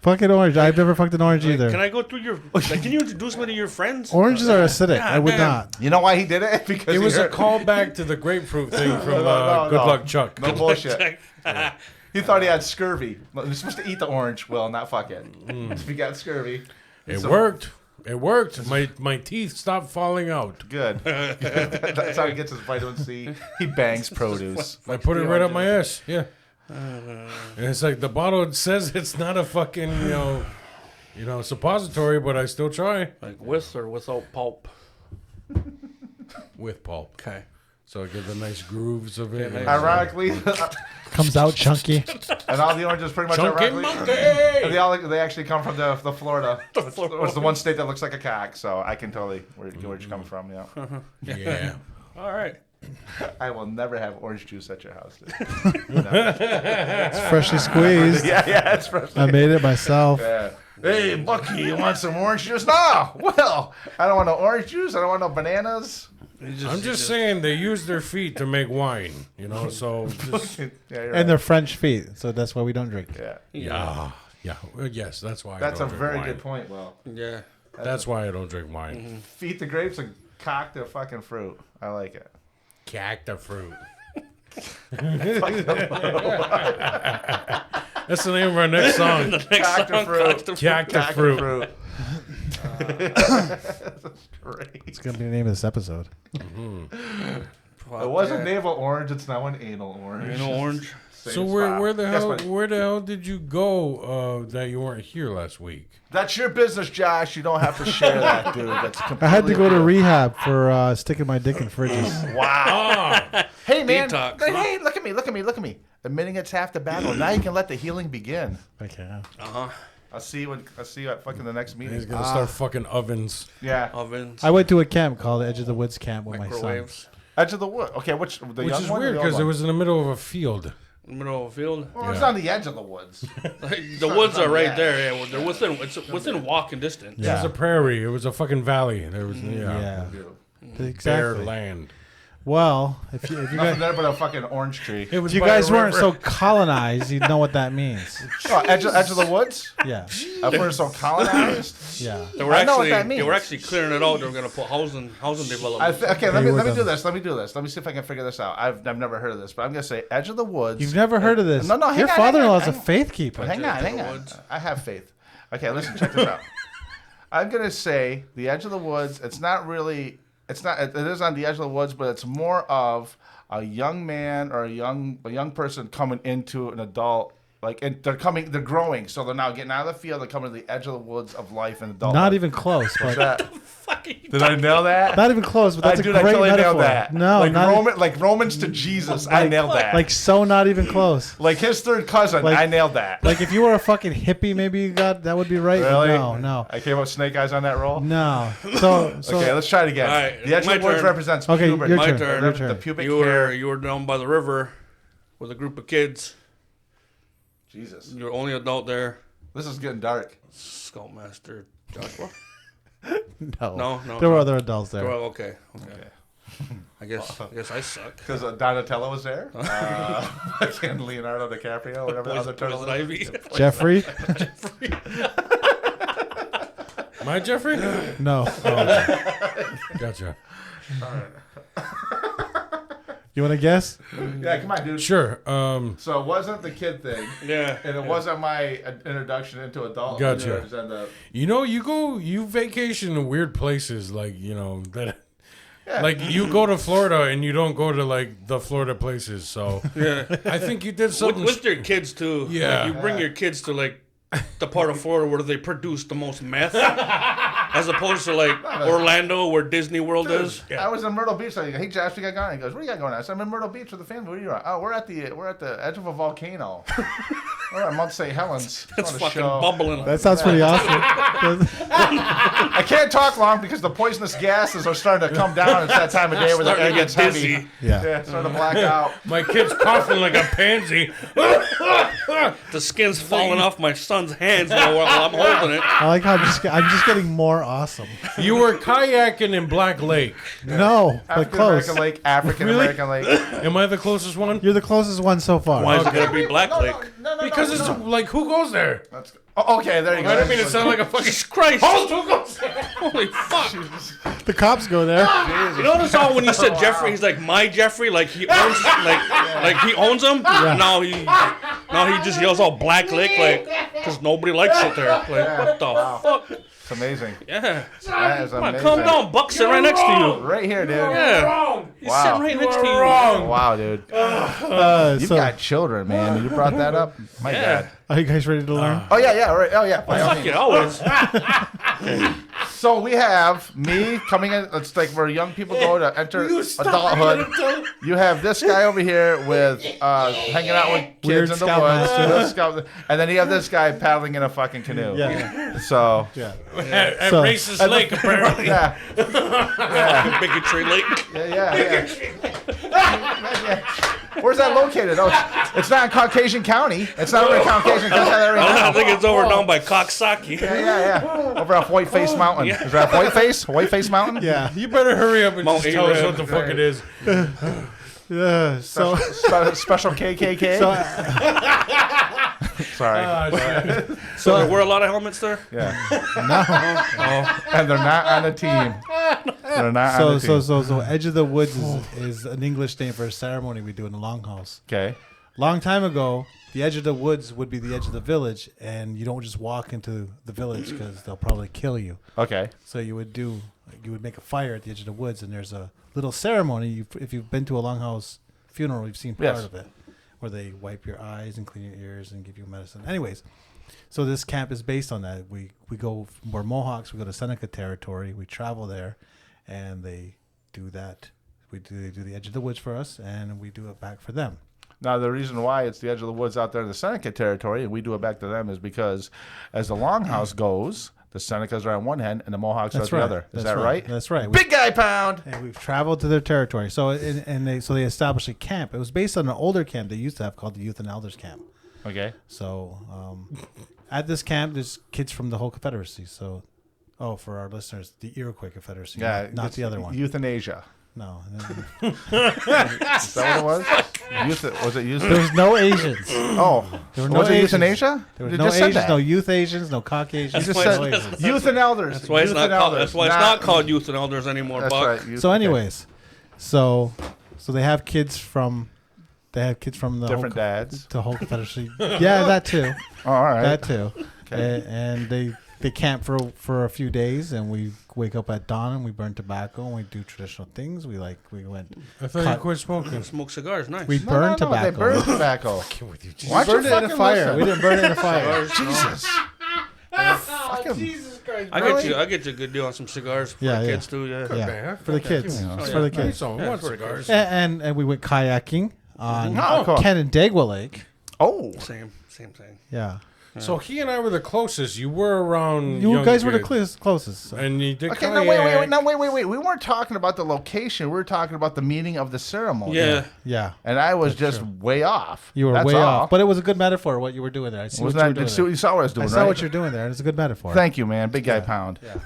fucking orange. I've never fucked an orange either. Can I go through your? Like, can you introduce me to your friends? Oranges are acidic. Yeah, I would man. not. You know why he did it? Because It he was a heard- callback to the grapefruit thing from No, Good no. Luck Chuck. No bullshit. He thought he had scurvy. You're supposed to eat the orange, Will, not fuck it. If you got scurvy, It worked. It worked. My teeth stopped falling out. good. That's how he gets his vitamin C. He bangs produce. I put it right up my ass. Yeah. And it's like the bottle says it's not a fucking you know suppository, but I still try Like with or without pulp. with pulp. Okay. So I get the nice grooves of it. nice. Ironically, Comes out chunky. and all the oranges pretty much Chunky ironically, monkey. they actually come from the Florida. It's the one state that looks like a cock, so I can totally where you're coming from. Yeah, Yeah. All right. I will never have orange juice at your house. Dude. It's freshly squeezed. Yeah, it's fresh. I made it myself. Yeah. Hey, Bucky, you want some orange juice? No. Well, I don't want no orange juice. I don't want no bananas. I'm just saying they use their feet to make wine, you know. So just, Yeah, you're And right. they're French feet, so that's why we don't drink. Yeah. yeah. Well, yes, that's why. That's I a don't very drink wine. good point, Will. Yeah. That's why I don't drink wine. Feed the grapes and cock the fucking fruit. I like it. Cactus fruit. That's the name of our next song. Cock the fruit. Cactus Cock the fruit. fruit. That's great. It's gonna be the name of this episode. It was a navel orange. It's now an anal orange. You know, orange. Same So spot. where the Guess hell what? where the hell did you go that you weren't here last week? That's your business, Josh. You don't have to share that, dude. That's completely I had to go to weird. rehab for sticking my dick in fridges. Wow. Hey, man. Detox, Hey, look at me. Admitting it's half the battle. Now you can let the healing begin. Okay. I'll see you at fucking the next He's meeting. gonna start fucking ovens. Yeah. Ovens. I went to a camp called Edge of the Woods Camp with my son. Microwaves. Edge of the wood. Okay, which the Which young is one or weird the old because it one? was in the middle of a field. In the middle of a field. Well, it's Yeah. on the edge of the woods. The woods are right there. Yeah, well, they're within. It's within walking distance. It was a prairie. It was a fucking valley. There was Yeah. bare Exactly. land. Well, if you Nothing guys, there but a fucking orange tree. It was if you by guys a weren't river. so colonized, you'd know what that means. Oh, edge of the woods? Yeah. If we're so colonized? Yeah. They were I know what actually that means. they were actually clearing it out. They were gonna put housing development. Okay, let They me were do done. this. Let me see if I can figure this out. I've never heard of this, but I'm gonna say edge of the woods. You've never heard of this? No, hang Your on, father-in-law is a hang on. faith keeper. Hang Edge on. of the woods. I have faith. Okay, listen, check this out. I'm gonna say the edge of the woods. It's not really. It's not. It is on the edge of the woods, but it's more of a young man or a young person coming into an adult. Like, and they're growing, so they're now getting out of the field. They're coming to the edge of the woods of life and adult. Not life. even close, but Did I nail that? not even close. But that's a I great totally metaphor. nailed that. No, not like Romans to Jesus. I nailed that. like so. Not even close. Like his third cousin. Like- I nailed that. Like if you were a fucking hippie, maybe you got that would be right. but Really? No. I came up with snake eyes on that roll. No. So Okay, let's try it again. All right, The edge my of the woods turn. represents Okay, puberty. your My turn. turn. Your The turn. pubic You hair. were down by the river with a group of kids. Jesus, You were only adult there. this is getting dark. Scoutmaster Joshua. No. No. There were other adults there. Well, okay. I guess I suck. Because Donatello was there. And Leonardo DiCaprio, whatever the other turtle Poison is. Ivy. Jeffrey? My Jeffrey? No. Gotcha. You want to guess? Yeah, come on, dude. Sure. So it wasn't the kid thing, Yeah. and it wasn't my introduction into adulthood. Gotcha. It was in the- you vacation in weird places, like that. Like you go to Florida and you don't go to like the Florida places. So Yeah. I think you did something. With your kids too. Yeah. Like, you bring your kids to like the part of Florida where they produce the most meth. As opposed to like Orlando, where Disney World is. I was in Myrtle Beach. I go, hey, Josh, we got going. He goes, what do you got going on? I said, I'm in Myrtle Beach with the family. What are you at? Oh, we're at the edge of a volcano. We're at Mount St. Helens. That's fucking bubbling. That sounds pretty awesome. I can't talk long because the poisonous gases are starting to come down. It's that time of day where the air gets dizzy. heavy. Yeah. Yeah, it's starting to black out. My kid's coughing like a pansy. The skin's falling off my son's hands while I'm holding it. I like how I'm just getting more awesome. You were kayaking in Black Lake. No, but close. African American Lake. Am I the closest one? You're the closest one so far. Why is it gonna be Black Lake? No, Because it's like, who goes there? okay, there you go. I didn't mean to sound like a fucking Jesus Christ! Who goes there? Holy fuck! The cops go there. You notice how when you said Jeffrey, he's like my Jeffrey, like he owns, like he owns him. Yeah. Now he just yells out Black Lake, like because nobody likes it there. Like what the fuck? It's amazing. Yeah. That is Come on, amazing. calm down. Buck's sitting right next to you. Right here, dude. Yeah. Wrong. He's Wow. sitting right next to you. Wrong. Wow, dude. You've So, got children, man. You brought that up. My Yeah. God. are you guys ready to learn? Oh yeah, right. Oh yeah. By all Fuck means. it, always. So we have me coming in. It's like where young people go to enter adulthood. You have this guy over here with hanging out with kids Weird in the scoutmaster. woods. And then you have this guy paddling in a fucking canoe. Yeah. So Yeah. At So- Racist Lake, apparently. yeah, Bigotry Lake. yeah. Where's that located? Oh, it's not in Caucasian County. It's not in Caucasian County. I think it's over down by Coxsackie. Yeah. Over off Whiteface Mountain. Yeah. Is that Whiteface? Whiteface Mountain? Yeah. You better hurry up and Mount just tell us Arab. what the fuck it is. Yeah. So, Special KKK. Sorry. So there were a lot of helmets there. Yeah. no. And they're not on a team. They're not on a team. So Edge of the Woods is an English name for a ceremony we do in the longhouse. Okay. Long time ago, the edge of the woods would be the edge of the village, and you don't just walk into the village because they'll probably kill you. Okay. So you would make a fire at the edge of the woods, and there's a little ceremony. If you've been to a longhouse funeral, you've seen part Yes. of it, where they wipe your eyes and clean your ears and give you medicine. Anyways, so this camp is based on that. We go, we're Mohawks. We go to Seneca territory. We travel there, and they do that. They do the edge of the woods for us, and we do it back for them. Now, the reason why it's the edge of the woods out there in the Seneca territory, and we do it back to them, is because as the Longhouse goes, the Senecas are on one end and the Mohawks are at the other. Is that right? That's right. Big guy pound. And we've traveled to their territory. So they established a camp. It was based on an older camp they used to have called the Youth and Elders Camp. Okay. So at this camp, there's kids from the whole Confederacy. So, for our listeners, the Iroquois Confederacy, Yeah. not the other one. Euthanasia. No. Is that what it was? Was it euthanasia? There's no Asians. Oh. There were no Was it Asians. euthanasia? There was You no just said Asians, that. no youth Asians, no Caucasians. That's no why Asians. Youth and Elders. That's why it's Youth not and called. Elders. That's why it's not called Youth and Elders anymore, That's Buck. right. So, anyways, so they have kids from the Different dads. the whole Confederacy. Yeah, that too. Oh, all right. That too. Okay. And they camp for a few days, and we wake up at dawn and we burn tobacco and we do traditional things. We went. I thought you quit smoking. Smoke cigars, nice. We burn tobacco. They burn tobacco. With you, Why We burned it in a fire. We didn't burn it in a fire. Jesus. Fucking- Jesus Christ! I Really? get you a good deal on some cigars for Yeah, the yeah. kids too. Yeah. Yeah, for the kids. Yeah. It's for the kids. So, what cigars? And we went kayaking on Oh, cool. Canandaigua Lake. Oh. Same thing. Yeah. So he and I were the closest. You were around. You young guys were the kids. closest. So. And you did Okay, kayak. no, wait. We weren't talking about the location. We were talking about the meaning of the ceremony. Yeah. Yeah. And I was just way off. You were That's way all. off. But it was a good metaphor what you were doing there. I see Wasn't what you were that, doing see what there. you saw what I was doing, I saw right? what you're doing there, and it's a good metaphor. Thank you, man. Big guy pound. Yeah.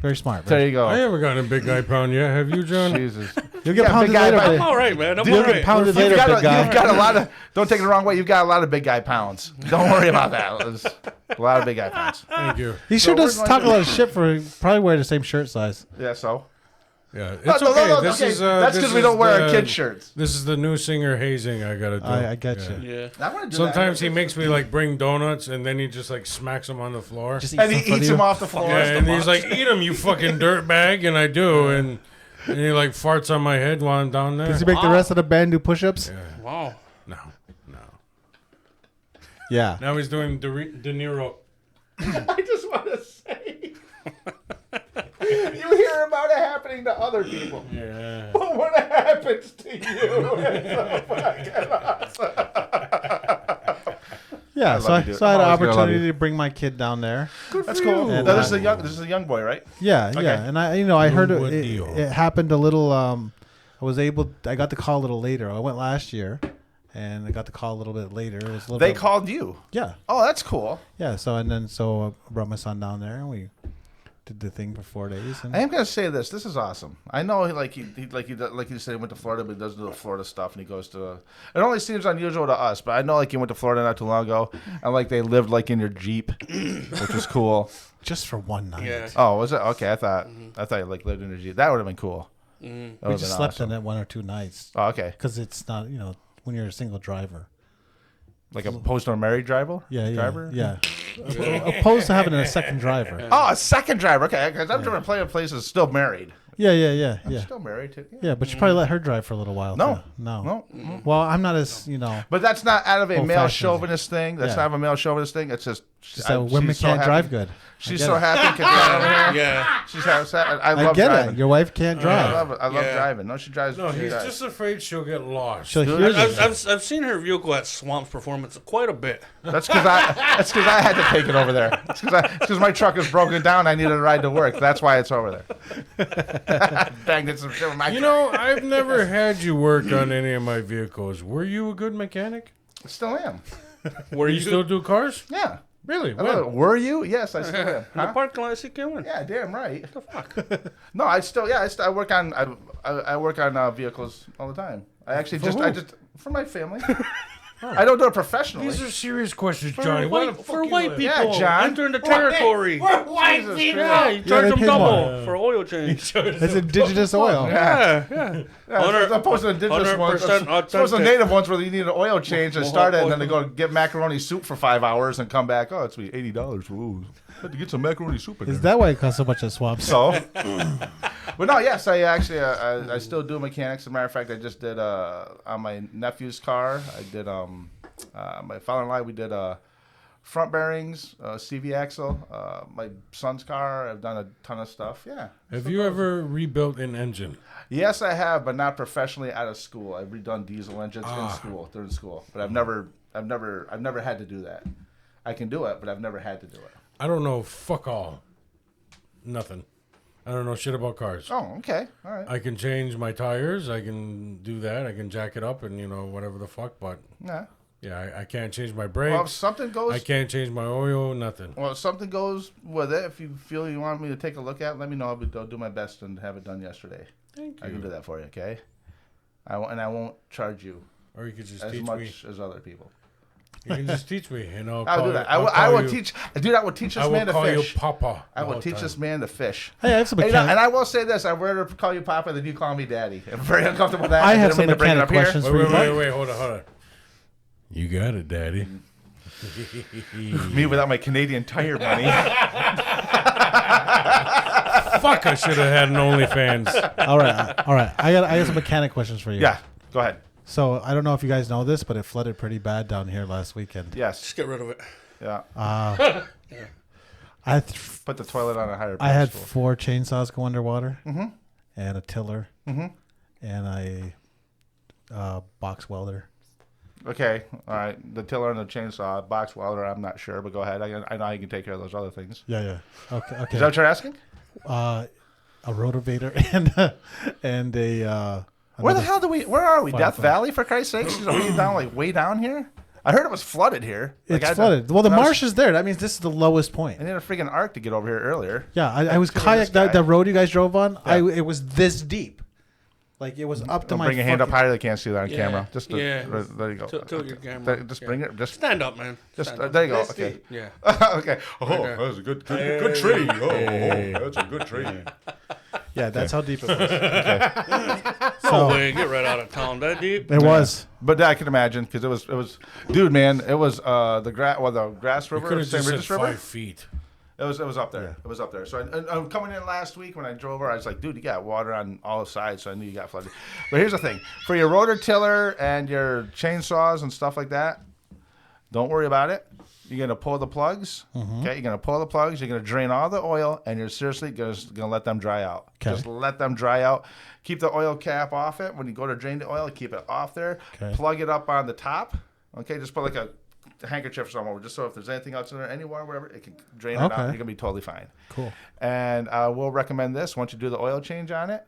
Very smart. There you go. I haven't gotten a big guy pound yet. Have you, John? Jesus. You'll get Yeah, pounded big guy later. pound. But I'm all right, man. I'm You'll all get right. pounded You've later, got, big guy. you've got a lot of, don't take it the wrong way, you've got a lot of big guy pounds. Don't worry about that. There's a lot of big guy pounds. Thank you. He sure So does we're talk a going lot of shit for probably wearing the same shirt size. Yeah, so. Yeah, it's okay. This okay. is That's this because we is don't wear our the- kid shirts. This is the new singer hazing I gotta do. I get you. Yeah. I want to do Sometimes that. he makes me like bring donuts and then he just like smacks them on the floor. Just And he some for eats you. them off the floor. Yeah, and he's like, "Eat them, you fucking dirtbag," and I do, and he like farts on my head while I'm down there. Does he make the rest of the band do push-ups? Yeah. Wow. No. Yeah. Now he's doing De Niro. I just want to say. You hear about it happening to other people. Yeah. But when it happens to you, it's so fucking awesome. Yeah, so I you, dude. had an I'm always gonna love opportunity you. to bring my kid down there. That's cool. And, Now, this is a young boy, right? Yeah, Okay. yeah, and I heard Good it deal. happened a little. I got the call a little later. I went last year, and I got the call a little bit later. It was a little They bit, called you. Yeah, Oh, that's cool. yeah. So I brought my son down there, and we did the thing for 4 days. And I am gonna say this. This is awesome. I know, like you said, he went to Florida, but he doesn't do the Florida stuff, and he goes to. It only seems unusual to us, but I know, like, he went to Florida not too long ago, and like they lived like in your Jeep, which was cool. just for one night. Yeah. Oh, was it? Okay, I thought you like lived in your Jeep. That would have been cool. That We would've just been slept awesome. in it 1 or 2 nights Oh, okay. because it's not, when you're a single driver. Like opposed to a married driver. Yeah, yeah, Driver. yeah. Opposed to having a second driver. Oh, a second driver. Okay, because I'm driven plenty of places still married. Yeah, yeah, yeah, yeah. Still married too. Yeah, but you probably let her drive for a little while. No. too. No. No. Well, I'm not as But that's not out of a male Old-fashioned. chauvinist thing. That's Yeah. not of a male chauvinist thing. It's just so she's women so can't happy. drive good. She's get so it. happy. Can drive over here. Yeah. She's so I I love get driving. it. Your wife can't I drive. love it. I love Yeah. driving. No, she drives. No, she he's drives. just afraid she'll get lost. So Dude, here's I've seen her vehicle at Swamp's Performance quite a bit. That's because I had to take it over there. It's because my truck is broken down. I needed a ride to work. That's why it's over there. Banged it some shit with my. You know, I've never had you work on any of my vehicles. Were you a good mechanic? I still am. Were You still do cars? Yeah. Really? Were you? Yes, I still am. In the Huh? parking lot, I see Kevin. Yeah, damn right. What the fuck? No, I work on I work on vehicles all the time. I actually who? for my family. I don't do it professionally. These are serious questions, For Johnny. Why the white, fuck for you white like- people, Yeah, John. entering the territory. Jesus Yeah, you Christ. charge they them pay double more. for oil change. it's indigenous oil. Yeah, yeah. As opposed to the indigenous ones, 100% as opposed to the authentic. native ones where you need an oil change and start it, and then they go get macaroni soup for 5 hours and come back. Oh, it's $80. Ooh, had to get some macaroni soup in Is there. that why it costs so much at Swamps? So, but no, yes, I actually I still do mechanics. As a matter of fact, I just did on my nephew's car. I did my father-in-law. We did front bearings, CV axle. My son's car. I've done a ton of stuff. Yeah. Have you ever rebuilt an engine? Yes, I have, but not professionally out of school. I've redone diesel engines during school, but I've never had to do that. I can do it, but I've never had to do it. I don't know fuck all. Nothing. I don't know shit about cars. Oh, okay, all right. I can change my tires. I can do that. I can jack it up and, whatever the fuck. But, Yeah. yeah, I can't change my brakes. Well, if something goes. I can't change my oil, nothing. Well, if something goes with it, if you feel you want me to take a look at it, let me know. I'll do my best and have it done yesterday. Thank I can do you. that for you, okay? I won't charge you Or you could just as teach me. much as other people. You can just teach me, and I'll do that. I will teach. Dude, I will teach this I man will to call you fish. Papa. I the will whole teach time. this man to fish. Hey, I have some And mechanic. I will say this: I'd rather call you Papa than you call me Daddy. I'm very uncomfortable with that. I have didn't some mean to bring it mechanic up here. questions for you. Wait, hold on. You got it, Daddy. Me without my Canadian Tire money. Fuck, I should have had an OnlyFans. All right. I got some mechanic questions for you. Yeah, go ahead. So I don't know if you guys know this, but it flooded pretty bad down here last weekend. Yes. Just get rid of it. Yeah. I had Put the toilet on a higher. I had pedestal. 4 chainsaws go underwater, and a tiller, and a box welder. Okay, all right. The tiller and the chainsaw, box welder. I'm not sure, but go ahead. I know you can take care of those other things. Yeah. Okay. Is that what you're asking? A rotavator and a. Where the hell Where are we? Fine, Death fine. Valley, for Christ's sakes? Are we down way down here? I heard it was flooded here. It's flooded. Well, the marsh is there. That means this is the lowest point. I need a freaking arc to get over here earlier. Yeah, I was Get in the kayak that sky. the road you guys drove on. Yeah. It was this deep, like it was up to Don't my. bring your hand up fucking- higher. They can't see that on Yeah, camera. Just to, yeah. there you go. Tilt your camera. Just Yeah. bring it. Just Stand up, man. Just Stand up. there you go. Okay. Yeah. Okay. Oh, there. that was a good tree. Oh, that's a good tree. Yeah, that's how deep it was. No So way. Get right out of town. That deep. it was. But I can imagine because it was, dude, man. It was the Grass You River, could have St. just said Regis River. 5 feet. It was up there. It was up there. So I'm coming in last week when I drove over. I was like, dude, you got water on all sides, so I knew you got flooded. But here's the thing: for your rotor tiller and your chainsaws and stuff like that, don't worry about it. You're going to pull the plugs. Okay, you're going to pull the plugs. You're going to drain all the oil, and you're seriously going to let them dry out. Okay. Just let them dry out. Keep the oil cap off it. When you go to drain the oil, keep it off there. Okay. Plug it up on the top. Okay, just put like a handkerchief somewhere, just so if there's anything else in there, any water, whatever, it can drain it out. You're going to be totally fine. Cool. And we'll recommend this. Once you do the oil change on it,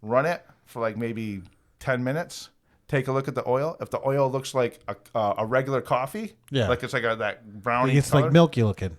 run it for like maybe 10 minutes. Take a look at the oil. If the oil looks like a regular coffee, like it's like that brownie It's color, like milky looking.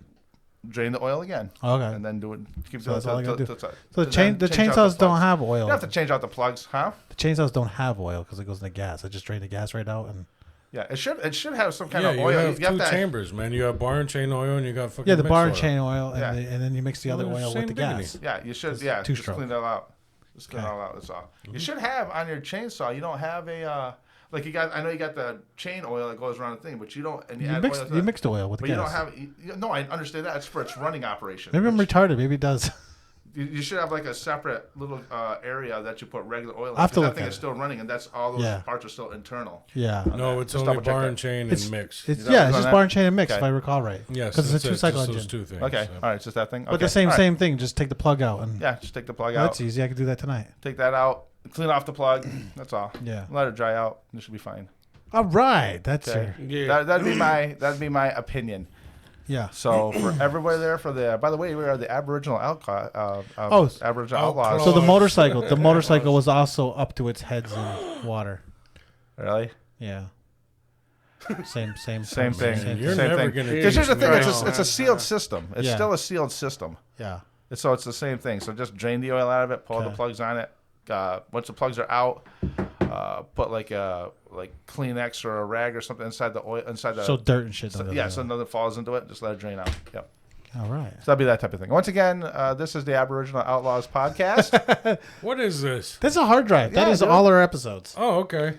drain the oil again. Okay. And then do it. Keep So that's all I gotta do. So The chainsaws don't have oil. You don't have to change out the plugs, huh? The chainsaws don't have oil because it goes in the gas. I just drain the gas right out and. Yeah, it should have some kind Yeah, of you oil. have two that- chambers, man. You have bar and chain oil, and you got fucking Yeah, the mixed bar and oil. chain oil, and, Yeah. and then you mix the other Well, oil same with the dignity. gas. Yeah, you should. It's Yeah, just two-stroke. clean that out. Just clean it all out. That's all. You should have on your chainsaw. You don't have a like you got. I know you got the chain oil that goes around the thing, but you don't. And you add oil to You that. mixed oil with the But you gas. don't have. No, I understand that. It's for its running operation. Maybe I'm retarded. Maybe it does. You should have like a separate little area that you put regular oil in. I'll have to 'cause that look thing at is it. still running, and that's all those Yeah. parts are still internal. Yeah. No, it's Just only double check bar that. and chain It's and mix. It's that yeah, what's it's on just that? bar and chain and mix, Okay. if I recall right. Yes, because it's a just two-cycle those engine. two things. Okay, so. all right, it's just that thing. Okay. But the same all right. same thing. Just take the plug out and. Yeah, just take the plug Oh, out. that's easy. I can do that tonight. Take that out. Clean off the plug. That's all. Yeah. Let it dry out. It should be fine. All right. That's Okay. your. Yeah. That'd be my opinion. Yeah. So for everybody there, for the by the way, we are the Aboriginal Aboriginal Outlaws. So the Outlaws. motorcycle was also up to its heads in water. Really? Yeah. Same Same thing. You're Same never thing. gonna Because here's the teach thing: me it's how. a sealed system. It's Yeah. still a sealed system. Yeah. So it's the same thing. So just drain the oil out of it, pull the Okay. plugs on it. Once the plugs are out, put like Kleenex or a rag or something inside the oil inside the. So dirt and shit. so, don't go yeah, there. so nothing falls into it. Just let it drain out. Yep. All right. So that'd be that type of thing. Once again, this is the Aboriginal Outlaws podcast. What is this? That's a hard drive. That Yeah, is dude. all our episodes. Oh, okay.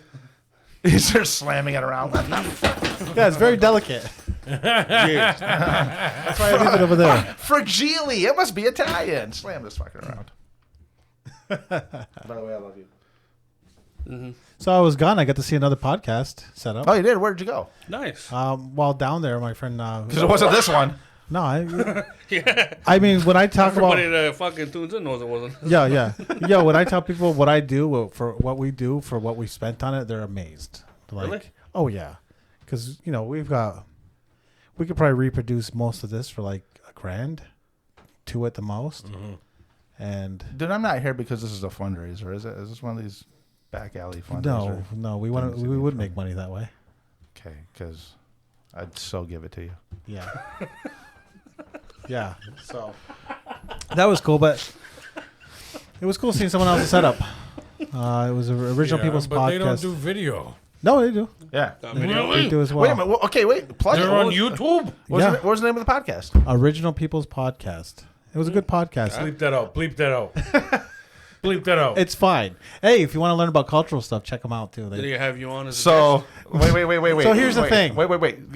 He's just slamming it around. Yeah, it's very delicate. That's why I leave it over there. Fragile. It must be Italian. Slam this fucker around. By the way, I love you. So I was gone. I got to see another podcast set up. Oh, you did? Where did you go? Nice. While down there, my friend. Because it wasn't this one. No, Yeah. I mean when I talk about Everybody that fucking tunes in knows it wasn't. yeah. When I tell people what I do for what we do for what we spent on it, they're amazed. Like, Really? oh yeah, because we could probably reproduce most of this for like $1,000, $2 at the most, and Dude, I'm not here because this is a fundraiser, is it? Is this one of these back alley fundraisers? no, we wouldn't make money that way. Okay, because I'd so give it to you. Yeah. Yeah. So that was cool, but it was cool seeing someone else's setup. It was Original Yeah, People's but Podcast. they don't do video. No, they do. Yeah. They do as well. Wait a minute. Well, okay, wait. Plug They're it. on YouTube. What was the name of the podcast? Original People's Podcast. It was a good podcast. Bleep that out. Bleep that out. Bleep that out. It's fine. Hey, if you want to learn about cultural stuff, check them out too. Did he have you on as a So, wait. So here's the thing. Wait.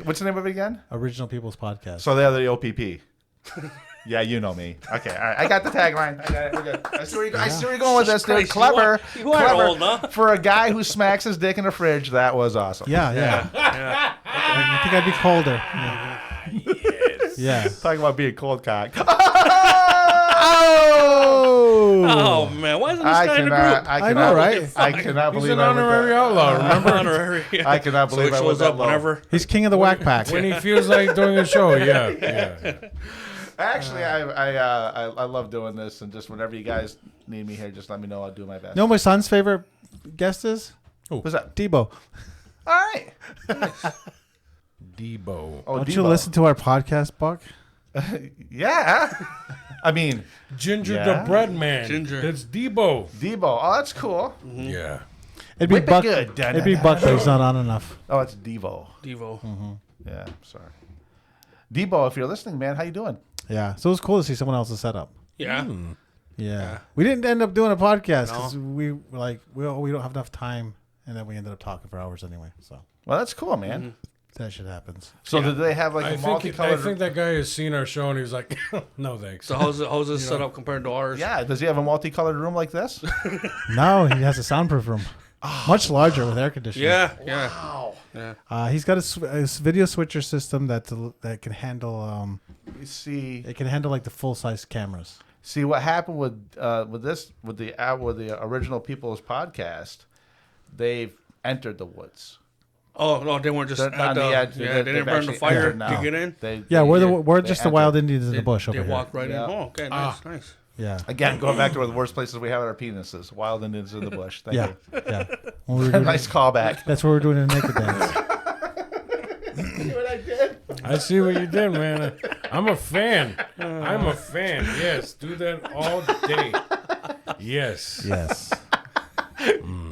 What's the name of it again? Original People's Podcast. So they're the OPP. Yeah, you know me. Okay, all right. I got the tagline. I got it. We're good. I see where you're going with this, dude. Christ, Clever. you are Clever. old, huh? For a guy who smacks his dick in the fridge, that was awesome. yeah. Yeah. I think I'd be colder. Yeah. Talking about being cold cock. Oh! Oh man, why isn't this guy in the group? I know, right? I cannot He's believe an I went honorary that. outlaw. Remember Honorary. I cannot believe so I he went shows that up low. whenever. He's king of the whack pack. when he feels like doing a show? Yeah. Actually, I love doing this, and just whenever you guys need me here, just let me know. I'll do my best. You know what my son's favorite guest is? What's that? Debo. All right. Debo. Oh, Don't Debo. you listen to our podcast, Buck? Yeah. I mean, Ginger Yeah. the bread man. Ginger. That's Debo. Debo. Oh, that's cool. Yeah. It'd be Whip it Buck. good, Dad. It'd be Buck, but he's not on enough. Oh, it's Devo. Devo. Yeah, sorry. Debo, if you're listening, man, how you doing? Yeah. So it was cool to see someone else's setup. Yeah. Yeah. We didn't end up doing a podcast No. because we were like we don't have enough time, and then we ended up talking for hours anyway. So Well, that's cool, man. that shit happens. So did they have like a I think multicolored? that guy has seen our show and he's like, no thanks. So how's this set up compared to ours? Yeah. Does he have a multicolored room like this? No, he has a soundproof room. much larger with air conditioning. Yeah. Wow. Yeah. He's got a video switcher system that can handle You see. it can handle like the full size cameras. See what happened with the original People's podcast. They've entered the woods. Oh no, they weren't just They're at on the edge. Yeah, they didn't burn the actually fire entered to now. get in. We're just the entered. wild Indians in the bush They over here. walked right Yeah. in. Oh, okay, nice. Yeah. Again, going back to one of the worst places we have our penises. Wild Indians in the bush. Thank Yeah. you. Yeah. When we were doing, Nice callback. that's what we're doing in the naked dance. See what I did? I see what you did, man. I'm a fan. I'm a fan. Yes, do that all day. Yes. Yes.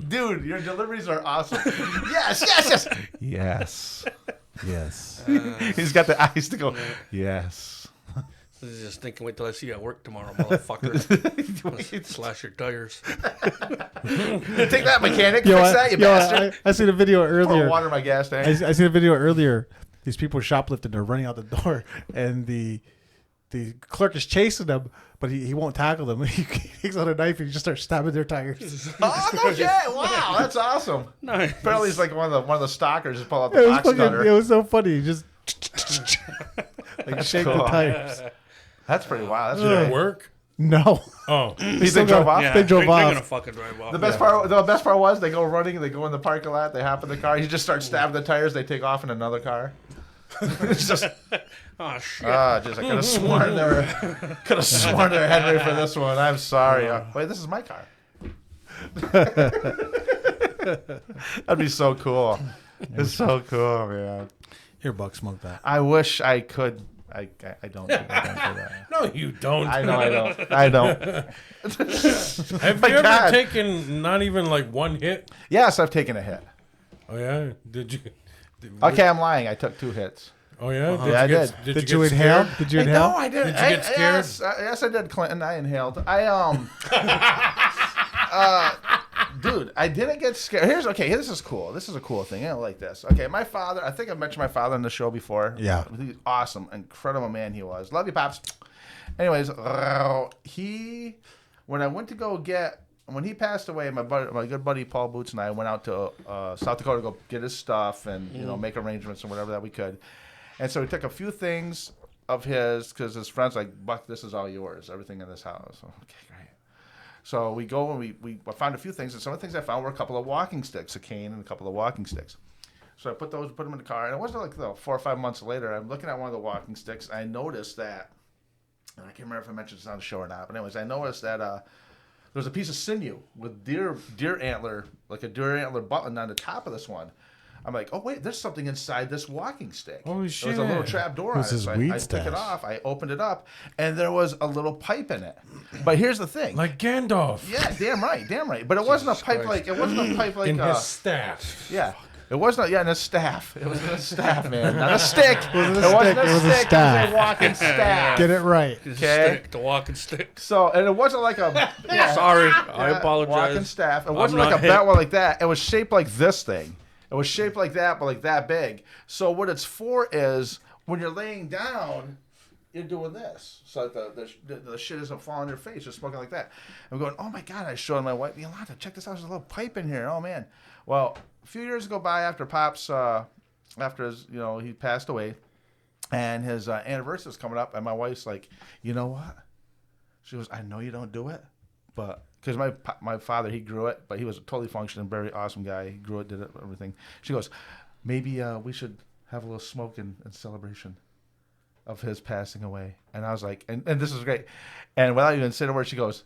Dude, your deliveries are awesome. Yes. Yes. Yes. He's got the eyes to go, yes. This is just thinking, wait till I see you at work tomorrow, motherfucker. Slash your tires. Take that, mechanic. Yo, Fix that, you bastard. I seen a video Pour earlier. water in my gas tank. I seen a video earlier. These people shoplifting. They're running out the door, and the clerk is chasing them, but he won't tackle them. He takes out a knife and he just starts stabbing their tires. Oh, no shit. Wow, that's awesome. Nice. Apparently, he's like one of the stalkers just pull out It the was box cutter. it was so funny. He just like shake the cool. tires. That's pretty wild. That's Did it great. work? No, Oh, They drove off? Yeah, They drove they're off. gonna fucking drive off. The best part was they go running, they go in the parking lot, they hop in the car, he just starts stabbing the tires, they take off in another car. It's just Oh shit. I could have sworn they were heading ready for this one. I'm sorry. Wait, this is my car. That'd be so cool. It's so cool, man. here, Buck, smoke that. I wish I could. I don't. Do that. no, you don't. I know. I don't. Have My you ever God. taken not even like one hit? Yes, I've taken a hit. Oh yeah, did you? Okay, I'm lying. I took 2 hits. Oh yeah, Yeah, I did. Did you you get inhale? scared? Did you inhale? No, I didn't. Did you get scared? Yes, I did, Clinton. I inhaled. Dude, I didn't get scared. This is cool. This is a cool thing. I don't like this. Okay, my father, I think I've mentioned my father on the show before. Yeah. He's awesome, incredible man he was. Love you, Pops. Anyways, when he passed away, my good buddy Paul Boots and I went out to South Dakota to go get his stuff and make arrangements and whatever that we could. And so we took a few things of his because his friends like, Buck, this is all yours, everything in this house. So, okay, great. So we go and we found a few things, and some of the things I found were a couple of walking sticks, a cane and a couple of walking sticks. So I put them in the car, and it wasn't like 4 or 5 months later. I'm looking at one of the walking sticks, and I noticed that, and I can't remember if I mentioned this on the show or not, but anyways, I noticed that there was a piece of sinew with deer antler, like a deer antler button on the top of this one. I'm like, oh wait, there's something inside this walking stick. Holy There was a little shit. trap door It on was it. his So weed I took stash. it off. I opened it up, and there was a little pipe in it. But here's the thing. Like Gandalf Yeah, damn right. But it wasn't a pipe Christ. like in his staff. yeah. It wasn't in a staff. It was in a staff, man. Not a stick. It wasn't a wasn't stick, it was a It was staff. a walking staff. Get it right. It's Okay. a stick, the walking stick. So, and it wasn't like a Sorry, I walking apologize. staff. It I'm wasn't like not a hip. bat one like that. It was shaped like this thing. It was shaped like that, but like that big. So what it's for is when you're laying down, you're doing this. So the shit isn't falling on your face. You're smoking like that. I'm going, oh my God. I showed my wife, Yolanda, check this out. There's a little pipe in here. Oh man. Well, a few years go by after Pops, after his, he passed away, and his anniversary was coming up, and my wife's like, you know what? She goes, I know you don't do it, but because my father, he grew it, but he was a totally functioning, very awesome guy. He grew it, did it, everything. She goes, maybe we should have a little smoke in celebration of his passing away. And I was like, and this is great. And without even saying a word, she goes,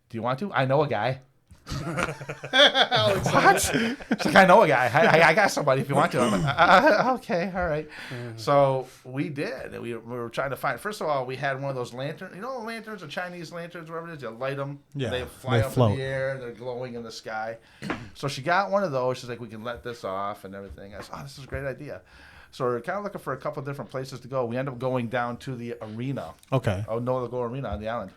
do you want to? I know a guy. What? She's like, I know a guy. I got somebody if you want to. I'm like, okay, all right. So we did. We were trying to find. First of all, we had one of those lanterns. You know, the lanterns, the Chinese lanterns, whatever it is. You light them. Yeah, They fly they up float. in the air. And they're glowing in the sky. So she got one of those. She's like, we can let this off and everything. I said, oh, this is a great idea. So we're kind of looking for a couple of different places to go. We end up going down to the arena. Okay. Oh, no, the Go Arena on the island.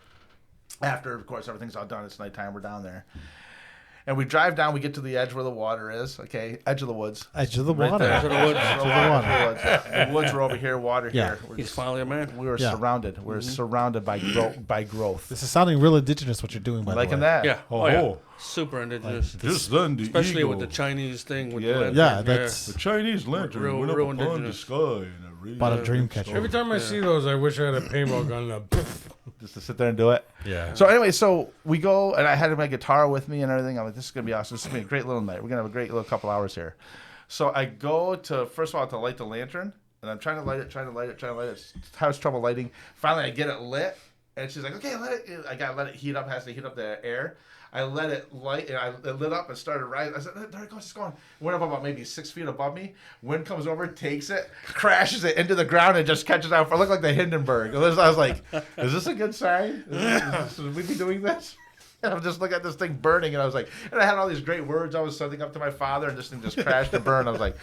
After, of course, everything's all done. It's nighttime. We're down there. And we drive down. We get to the edge where the water is. Okay, edge of the woods. Edge of the Right water. there. Edge of the woods. Edge of the water. The woods were over here. Water Yeah. here. We're He's just- finally a man. we were Yeah. surrounded. We're surrounded by growth. This is sounding real indigenous what you're doing, by Liking the way. that? Yeah. Oh, Oh, yeah. oh. Super indigenous. Just then the Especially with eagle. the Chinese thing. With Yeah. the lantern. Yeah, that's The Chinese lantern Real- went up real upon the indigenous. sky. And a ray bought a of dream its catcher. soul. Every Every time I see those, I wish I had a paintball gun. Just to sit there and do it. Yeah. So anyway, so we go, and I had my guitar with me and everything. I'm like, this is gonna be awesome. This is gonna be a great little night. We're gonna have a great little couple hours here. So I go to first of all to light the lantern, and I'm trying to light it. Has trouble lighting. Finally, I get it lit, and she's like, okay, let it. I gotta let it heat up. Has to heat up the air. I let it light, and it lit up and started rising. I said, there it goes, it's going. Went up about maybe 6 feet above me. Wind comes over, takes it, crashes it into the ground, and just catches out. I look like the Hindenburg. I was like, is this a good sign? Should we be doing this? And I'm just looking at this thing burning, and I was like, and I had all these great words I was sending up to my father, and this thing just crashed and burned. I was like,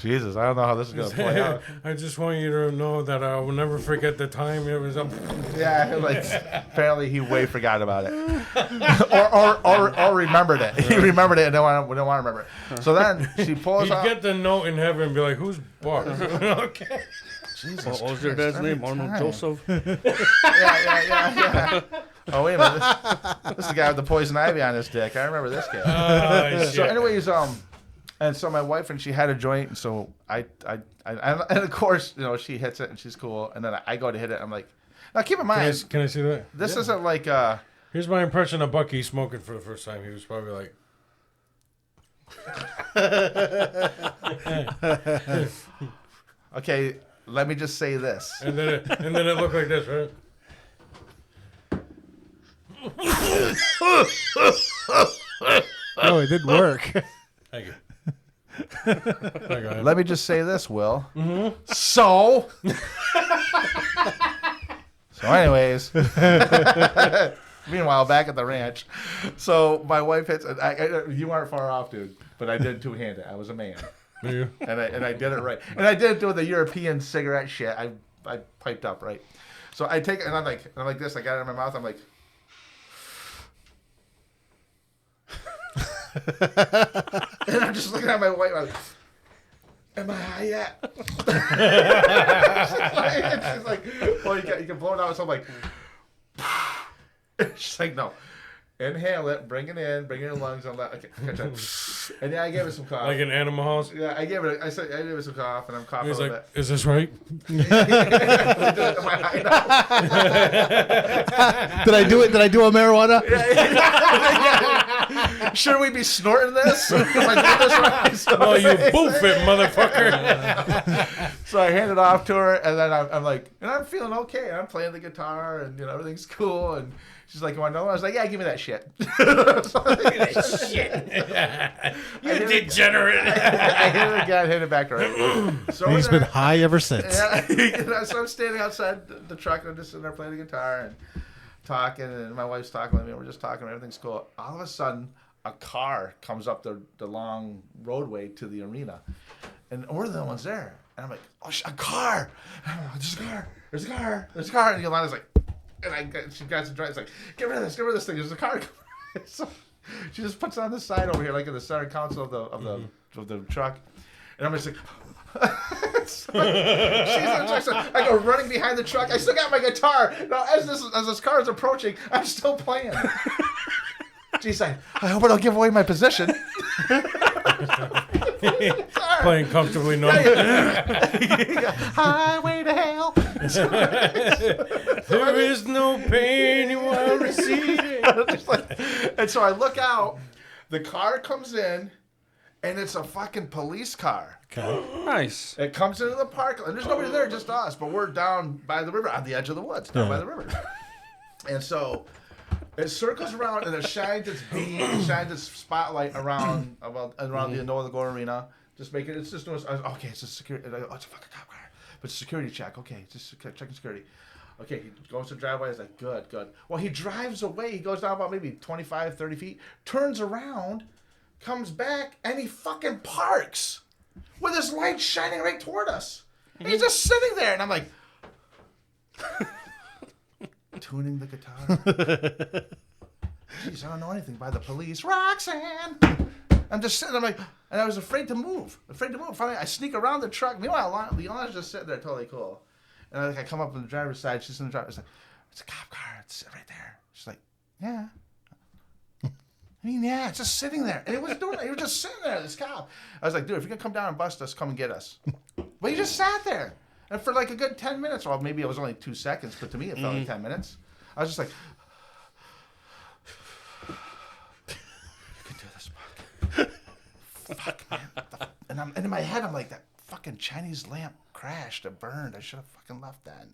Jesus, I don't know how this is going to play out. I just want you to know that I will never forget the time it was up. Yeah, like apparently he way forgot about it, or remembered it. He remembered it and didn't want to remember it. So then she pulls He'd out. get the note in heaven and be like, "Who's Buck?" Okay. Jesus What was your Christ, dad's every name? Arnold time. Joseph? Yeah. Oh wait a minute, this is the guy with the poison ivy on his dick. I remember this guy. Oh, So, shit. anyways, and so my wife and she had a joint, and so I and of course, you know, she hits it and she's cool, and then I go to hit it. I'm like, now keep in mind, Can I see that? this isn't like Here's my impression of Bucky smoking for the first time. He was probably like, okay. Let me just say this. and then it looked like this, right? No, it didn't work. Thank you. Thank you. Let me just say this, Will. So. So, anyways. Meanwhile, back at the ranch, so my wife hits. You weren't far off, dude. But I did two-handed. I was a man, You? and I did it right. And I did it doing the European cigarette shit. I piped up right. So I take it, and I'm like this. I got it in my mouth. I'm like. And I'm just looking at my wife. I'm like, am I high yet? She's like, well, you can blow it out. So I'm like, she's like, no. Inhale it, bring it in your lungs, and let catch up. And yeah, I gave it some cough. Like in Animal House? Yeah, I gave it some cough, and I'm coughing He's a like, little is this right? bit. Am I high now? Did I do it? Did I do a marijuana? Should we be snorting this? Am I doing this right? So, Oh, you boof it, motherfucker. so I hand it off to her, and then I'm like, and I'm feeling okay. I'm playing the guitar, and you know everything's cool. And she's like, "You want to know?" I was like, "Yeah, give me that shit." You degenerate. I hit it again, hit it back to her. So He's we're been there. high ever since. Yeah, so I'm standing outside the truck, and I'm just sitting there playing the guitar and talking, and my wife's talking with me, and we're just talking, everything's cool. All of a sudden, a car comes up the long roadway to the arena, and we're the only ones there. And I'm like, oh, a car! And I'm like, there's a car! And Yolana's like, she grabs the drive, it's like, get rid of this thing, there's a car coming. So she just puts it on the side over here, like in the center console of the truck. And I'm just like, so I go running behind the truck. I still got my guitar. Now, as this car is approaching, I'm still playing. She's like, I hope I don't give away my position. Playing comfortably, no. Highway to hell. There is no pain you are receiving. And so I look out. The car comes in, and it's a fucking police car. Nice. It comes into the park, and there's nobody there, just us. But we're down by the river, on the edge of the woods, down by the river. And so it circles around, and it shines its beam, it shines its spotlight around the Noah Gore Arena. Just make it. It's just doing. Okay, it's a security. Oh, it's a fucking cop car. But it's a security check. Okay, just checking security. Okay, he goes to the driveway. He's like, good. Well, he drives away. He goes down about maybe 25, 30 feet, turns around, comes back, and he fucking parks with his light shining right toward us. And he's just sitting there, and I'm like, tuning the guitar. Jeez, I don't know anything by the police. Roxanne! I'm just sitting, I'm like, and I was afraid to move. Finally, I sneak around the truck. Meanwhile, Leon's just sitting there totally cool. And I come up on the driver's side. She's in the driver's side. It's a cop car. It's right there. She's like, yeah. I mean, yeah, it's just sitting there. And it was just sitting there, this cop. I was like, dude, if you're going to come down and bust us, come and get us. But he just sat there. And for like a good 10 minutes, well, maybe it was only 2 seconds, but to me it felt like 10 minutes. I was just like, you can do this, Buck. Fuck, man. And in my head, I'm like, that fucking Chinese lamp crashed. It burned. I should have fucking left that.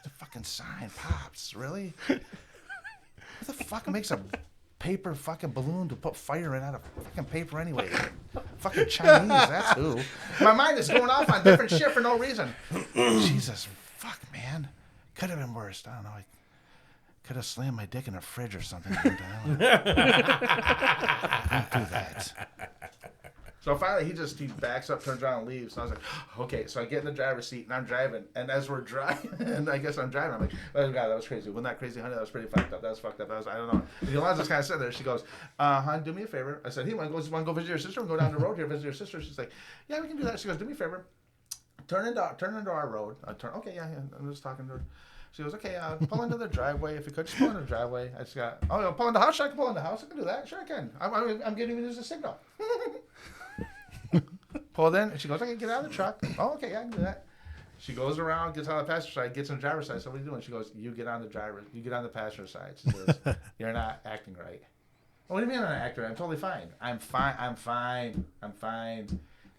The fucking sign. Pops, really? Who the fuck makes a paper fucking balloon to put fire in out of fucking paper anyway? Fucking Chinese, that's who. My mind is going off on different shit for no reason. Jesus, fuck, man. Could have been worse. I don't know. I could have slammed my dick in a fridge or something. Don't do that. So finally, he backs up, turns around, and leaves. And I was like, okay. So I get in the driver's seat, and I'm driving. And as we're driving, and I guess I'm driving, I'm like, oh, God, that was crazy. Wasn't that crazy, honey? That was pretty fucked up. That was fucked up. I don't know. And Yolanda's just kind of sitting there. She goes, hon, do me a favor. I said, hey, want to go visit your sister? And go down the road here, visit your sister. She's like, yeah, we can do that. She goes, do me a favor. Turn into our road. Okay, yeah. I'm just talking to her. She goes, okay, pull into the driveway. If you could, just pull into the driveway. I just got, pull in the house? Sure, I can pull in the house. I can do that. Sure, I can. I'm giving you a signal. Pulled in, and she goes, okay, get out of the truck. Oh, okay, yeah, I can do that. She goes around, gets on the passenger side, gets on the driver's side. So what are you doing? She goes, you get on the passenger side. She says, you're not acting right. What do you mean I'm not acting right? I'm totally fine. I'm fine.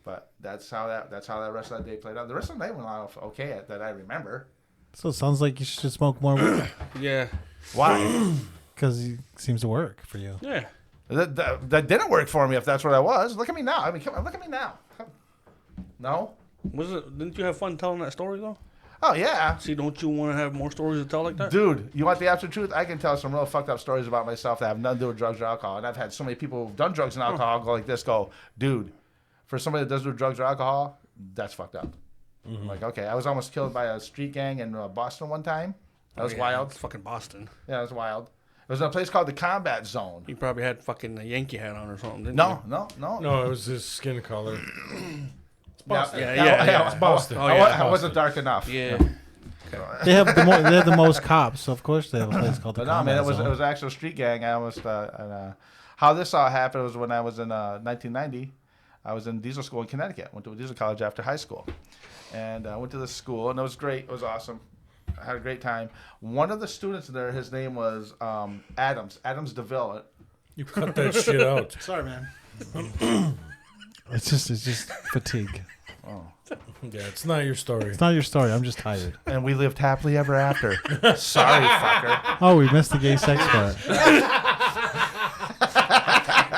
But that's how that rest of that day played out. The rest of the night went off okay that I remember. So it sounds like you should smoke more weed. Yeah. Why? Because it seems to work for you. Yeah. That didn't work for me if that's what I was. Look at me now. I mean, come on, look at me now. No? Didn't you have fun telling that story, though? Oh, yeah. See, don't you want to have more stories to tell like that? Dude, you want the absolute truth? I can tell some real fucked up stories about myself that have nothing to do with drugs or alcohol. And I've had so many people who've done drugs and alcohol go like this, dude, for somebody that doesn't do drugs or alcohol, that's fucked up. Mm-hmm. Like, okay, I was almost killed by a street gang in Boston one time. That was wild. It's fucking Boston. Yeah, it was wild. It was in a place called the Combat Zone. You probably had fucking a Yankee hat on or something, didn't No. No, it was his skin color. It's Boston. Yeah. It's Boston. I wasn't dark enough. Yeah. They have the most cops, so of course they have a place called the Combat Zone. It was actually a street gang. I almost how this all happened was when I was in 1990. I was in diesel school in Connecticut. Went to a diesel college after high school, and I went to this school, and it was great. It was awesome. I had a great time. One of the students there, his name was Adams DeVille. You cut that shit out. Sorry, man. It's just fatigue. Oh. Yeah, it's not your story. It's not your story. I'm just tired. And we lived happily ever after. Sorry, fucker. Oh, we missed the gay sex part.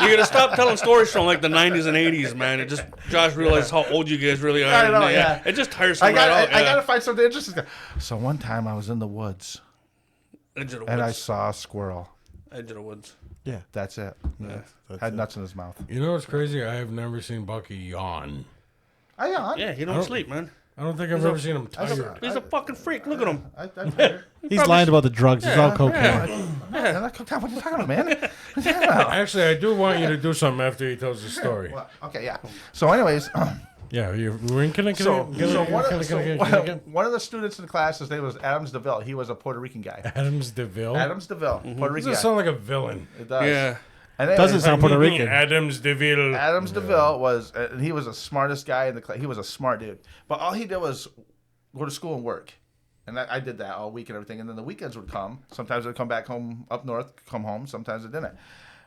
You gotta stop telling stories from like the 90s and 80s, man. It just Josh realized how old you guys really are. I know, yeah. It just tires him I out. gotta find something interesting. So one time I was in the woods. Edge of the and woods. I saw a squirrel. Edge of the woods. Yeah, that's it. Yeah. Had nuts in his mouth. You know what's crazy? I have never seen Bucky yawn. I yawn. Yeah, he don't sleep, man. I don't think I've ever seen him tired. He's a fucking freak. Look at him. I'm tired. He's lying about the drugs. It's all cocaine. Yeah, what are you talking about, man? Actually, I do want you to do something after he tells the story. Well, okay, yeah. So, anyways, yeah, we're in Connecticut. One of the students in the class, his name was Adams DeVille. He was a Puerto Rican guy. Adams DeVille. Puerto Rican. Doesn't sound like a villain. It does. Yeah. And doesn't sound Puerto Rican. Adams DeVille. Adams DeVille was, he was the smartest guy in the class. He was a smart dude. But all he did was go to school and work. And I did that all week and everything. And then the weekends would come. Sometimes I'd come back home up north, come home. Sometimes I didn't.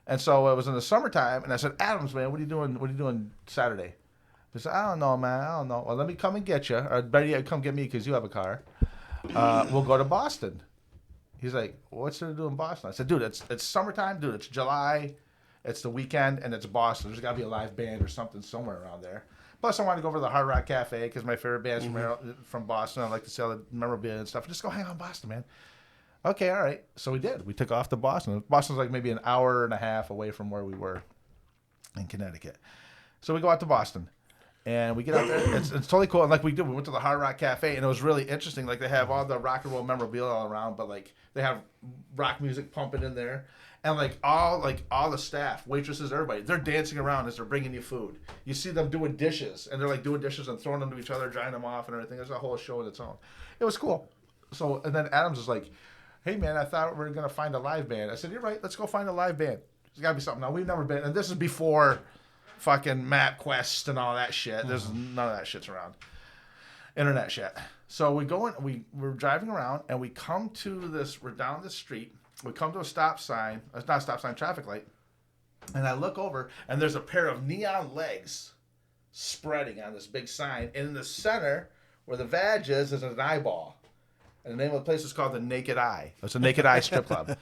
And so it was in the summertime. And I said, Adams, man, what are you doing? What are you doing Saturday? He said, I don't know, man. I don't know. Well, let me come and get you. Or better yet, come get me because you have a car. We'll go to Boston. He's like, what's there to do in Boston? I said, dude, it's summertime. Dude, it's July. It's the weekend, and it's Boston. There's got to be a live band or something somewhere around there. Plus, I wanted to go over to the Hard Rock Cafe because my favorite band's from Boston. I like to sell the memorabilia and stuff. Just go hang out in Boston, man. Okay, all right. So we did. We took off to Boston. Boston's like maybe an hour and a half away from where we were in Connecticut. So we go out to Boston. And we get out there. It's totally cool. And like we went to the Hard Rock Cafe, and it was really interesting. Like they have all the rock and roll memorabilia all around, but like they have rock music pumping in there, and all the staff, waitresses, everybody, they're dancing around as they're bringing you food. You see them doing dishes, and they're like doing dishes and throwing them to each other, drying them off, and everything. There's a whole show in its own. It was cool. So and then Adams was like, "Hey man, I thought we were gonna find a live band." I said, "You're right. Let's go find a live band. There's gotta be something." Now we've never been, and this is before fucking MapQuest and all that shit. There's none of that shit's around. Internet shit. So we go in, we're driving around, and we come to this, we're down the street, we come to a stop sign, it's not a stop sign, traffic light, and I look over, and there's a pair of neon legs spreading on this big sign, and in the center, where the vag is an eyeball. And the name of the place is called the Naked Eye. It's a Naked Eye strip club.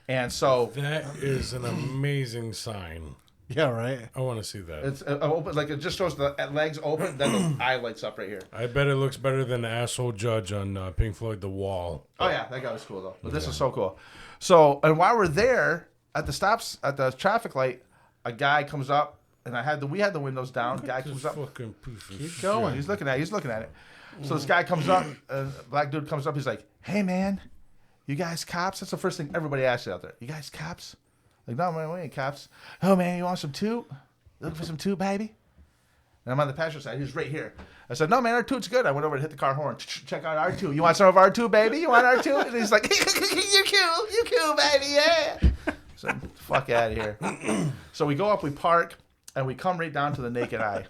And so... That is an amazing sign. Yeah, right. I want to see that. It's open, like it just shows the legs open, then the eye lights up right here. I bet it looks better than the asshole judge on Pink Floyd The Wall. Oh yeah, that guy was cool though. But this is so cool. So, and while we're there at the traffic light, a guy comes up, and we had the windows down. Guy comes up. Fucking piece of Keep shit. going. He's looking at it. So this guy comes up, black dude comes up. He's like, "Hey man, you guys cops?" That's the first thing everybody asks you out there. You guys cops? Like, no, man, we ain't cops. Oh, man, you want some toot? Looking for some toot, baby? And I'm on the passenger side. He's right here. I said, no, man, our toot's good. I went over to hit the car horn. Check out our toot. You want some of our toot, baby? You want our toot? And he's like, you cool, baby, yeah. So, fuck out of here. So we go up, we park, and we come right down to the Naked Eye.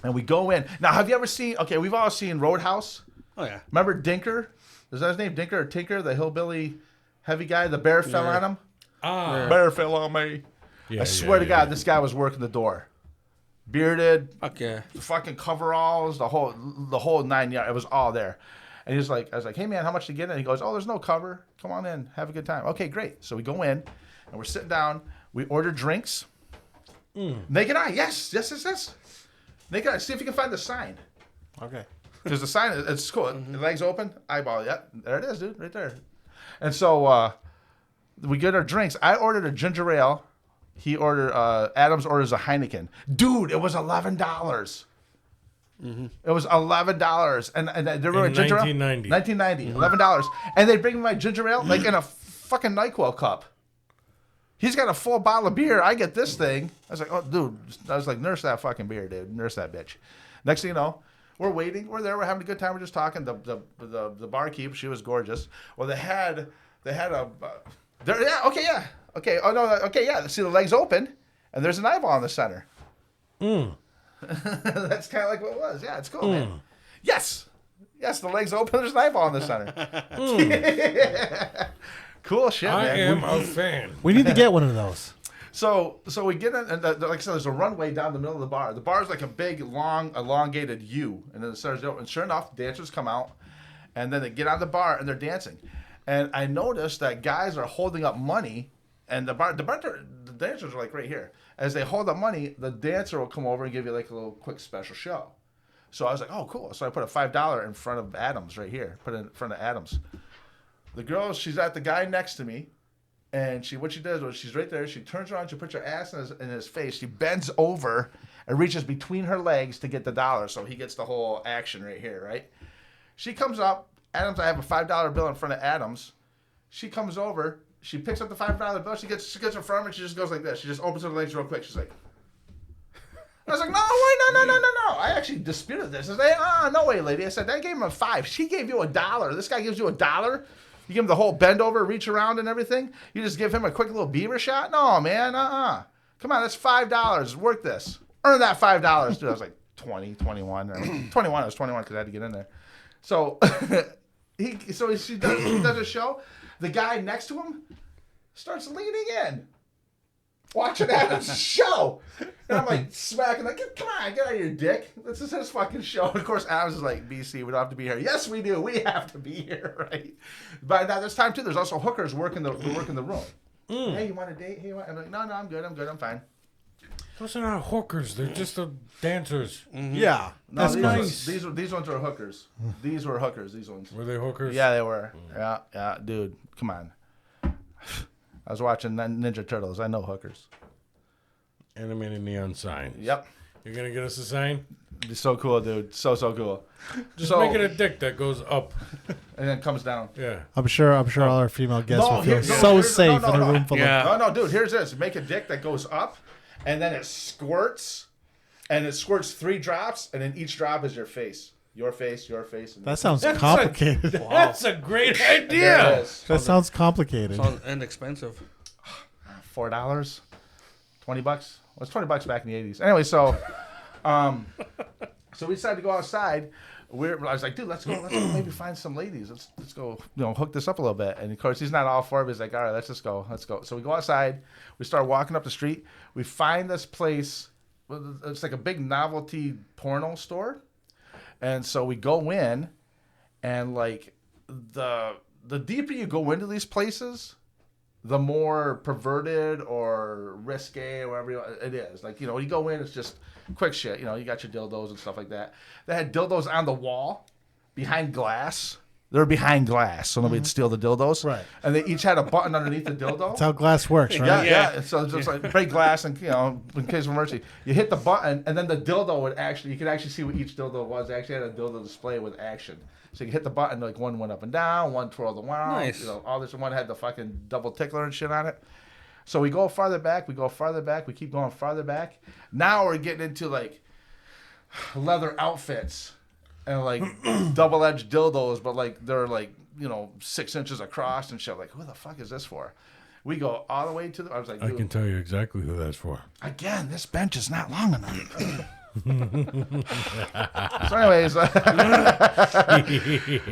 And we go in. Now, have you ever seen, okay, we've all seen Roadhouse. Oh, yeah. Remember Dinker? Is that his name, Dinker or Tinker, the hillbilly heavy guy? The bear fell on him? Bear fell on me. Yeah, I swear to God, this guy was working the door. Bearded, Fuck yeah. fucking coveralls, the whole 9 yards. It was all there. And he's like, I was like, hey man, how much to get in? He goes, oh, there's no cover. Come on in, have a good time. Okay, great. So we go in, and we're sitting down. We order drinks. Naked Eye, yes. Naked Eye. See if you can find the sign. Okay. Because the sign, it's cool. The legs open, eyeball. Yep, there it is, dude, right there. And so we get our drinks. I ordered a ginger ale. He ordered. Adams orders a Heineken. Dude, it was $11. It was $11, and they were In ginger ale. 1990. 1990, $11, and they bring me my ginger ale like in a fucking NyQuil cup. He's got a full bottle of beer. I get this thing. I was like, oh, dude. I was like, nurse that fucking beer, dude. Nurse that bitch. Next thing you know, we're waiting. We're there. We're having a good time. We're just talking. The barkeep, she was gorgeous. Well, they had a. Okay. Oh no. Okay. Yeah. See the legs open, and there's an eyeball in the center. That's kind of like what it was. Yeah, it's cool, man. Yes. The legs open. There's an eyeball in the center. Cool shit, I man. am a fan. We need to get one of those. So we get in, and like I said, there's a runway down the middle of the bar. The bar is like a big, long, elongated U, and then the center's open. And sure enough, dancers come out, and then they get on the bar and they're dancing. And I noticed that guys are holding up money, and the dancers are like right here. As they hold up money, the dancer will come over and give you like a little quick special show. So I was like, oh, cool. So I put a $5 in front of Adams right here. Put it in front of Adams. The girl, she's at the guy next to me, and what she does was she's right there. She turns around, she puts her ass in his face. She bends over and reaches between her legs to get the dollar, so he gets the whole action right here, right? She comes up. Adams, I have a $5 bill in front of Adams. She comes over. She picks up the $5 bill. She gets her from it. She just goes like this. She just opens her legs real quick. She's like, I was like, no, wait, no. I actually disputed this. I said, no way, lady. I said, I gave him a $5. She gave you $1. This guy gives you $1. You give him the whole bend over, reach around and everything. You just give him a quick little beaver shot? No, man, Come on, that's $5. Work this. Earn that $5. Dude, I was like 20, 21. Or 21, I was 21 because I had to get in there. So she does a show. The guy next to him starts leaning in, watching Adam's show. And I'm like smacking, like, come on, get out of your dick. This is his fucking show. And of course, Adams is like, BC, we don't have to be here. Yes, we do. We have to be here, right? But now there's time too. There's also hookers working the room. Hey, you want a date? Hey, I'm like, no, I'm good. I'm fine. Those are not hookers. They're just the dancers. Yeah, No, that's nice. These ones are hookers. These were hookers. These ones. Were they hookers? Yeah, they were. Yeah, dude, come on. I was watching Ninja Turtles. I know hookers. Animated neon signs. Yep. You're gonna get us a sign? It's so cool, dude. So cool. Just make it a dick that goes up. And then comes down. Yeah. I'm sure all our female guests will feel so safe in a room full of. No, dude. Here's this. Make a dick that goes up, and then it squirts, and it squirts 3 drops, and then each drop is your face. Your face. And That sounds complicated. That's a great idea. That sounds complicated. Sounds inexpensive. $4, $20. Well, it's $20 back in the 80s. Anyway, so we decided to go outside. I was like, dude, let's go maybe find some ladies. Let's go, hook this up a little bit. And of course, he's not all for it. But he's like, all right, let's just go. Let's go. So we go outside. We start walking up the street. We find this place. It's like a big novelty porno store. And so we go in, and like the deeper you go into these places, the more perverted or risque or whatever it is. Like, you go in, it's just quick shit. You got your dildos and stuff like that. They had dildos on the wall behind glass. They were behind glass, so nobody would steal the dildos. Right. And they each had a button underneath the dildo. That's how glass works, right? Yeah. So it's just like break glass and, in case of emergency. You hit the button, and then the dildo you could actually see what each dildo was. They actually had a dildo display with action. So you hit the button, like one went up and down, one twirled around. Nice. All this, one had the fucking double tickler and shit on it. So we go farther back, we keep going farther back. Now we're getting into like leather outfits and like double-edged dildos, but like they're like, 6 inches across and shit. Like, who the fuck is this for? We go all the way to I was like, I can tell you exactly who that's for. Again, this bench is not long enough. So anyways,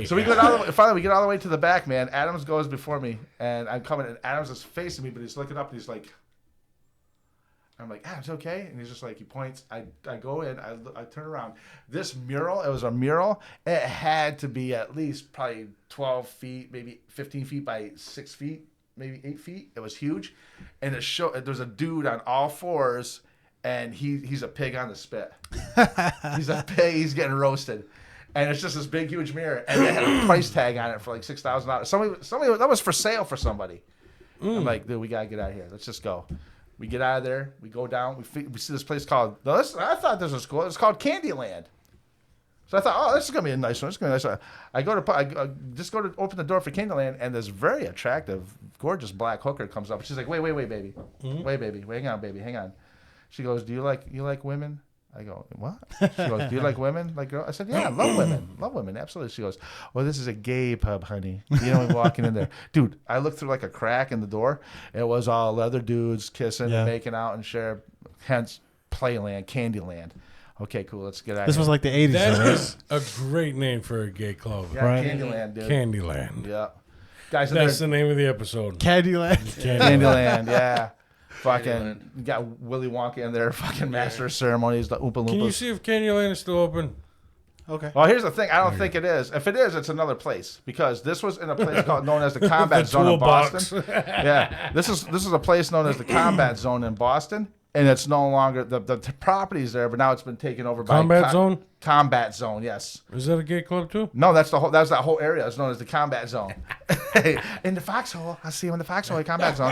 so we get all the way to the back, man. Adams goes before me, and I'm coming, and Adams is facing me, but he's looking up, and he's like, I'm like, Adams, okay? And he's just like, he points. I go in, I turn around. This mural, it was a mural. It had to be at least probably 12 feet, maybe 15 feet by 6 feet, maybe 8 feet. It was huge, and there's a dude on all fours. And he's a pig on the spit. He's a pig. He's getting roasted, and it's just this big, huge mirror. And they had a price tag on it for like $6,000. Somebody that was for sale for somebody. I'm like, dude, we gotta get out of here. Let's just go. We get out of there. We go down. We see this place called. I thought this was cool. It's called CandyLand. So I thought, oh, this is gonna be a nice one. This is gonna be a nice one. I just go to open the door for CandyLand, and this very attractive, gorgeous black hooker comes up. She's like, wait, baby, wait, baby, hang on, baby, hang on. She goes, do you like women? I go, what? She goes, do you like women? Like girl? I said, yeah, I love women, absolutely. She goes, well, this is a gay pub, honey. You know, walking in there, dude. I looked through like a crack in the door. It was all leather dudes kissing and making out and share. Hence, Playland, CandyLand. Okay, cool. Let's get out. This was like the 80s. That right? is a great name for a gay club. Yeah, right? CandyLand, dude. CandyLand. Yeah, guys. That's the name of the episode. CandyLand. CandyLand. Yeah. Fucking got Willy Wonka in there, fucking master of ceremonies, the Oompa Loompas. Can you see if CandyLand is still open? Okay. Well, here's the thing. I don't think it is. If it is, it's another place because this was in a place known as the Combat Zone in Boston. Yeah, this is a place known as the Combat Zone in Boston, and it's no longer the property's there, but now it's been taken over by Combat Zone. Combat Zone, yes. Is that a gay club too? No, that's that was that whole area. It's known as the Combat Zone. In the foxhole, I see him in the foxhole, Combat Zone.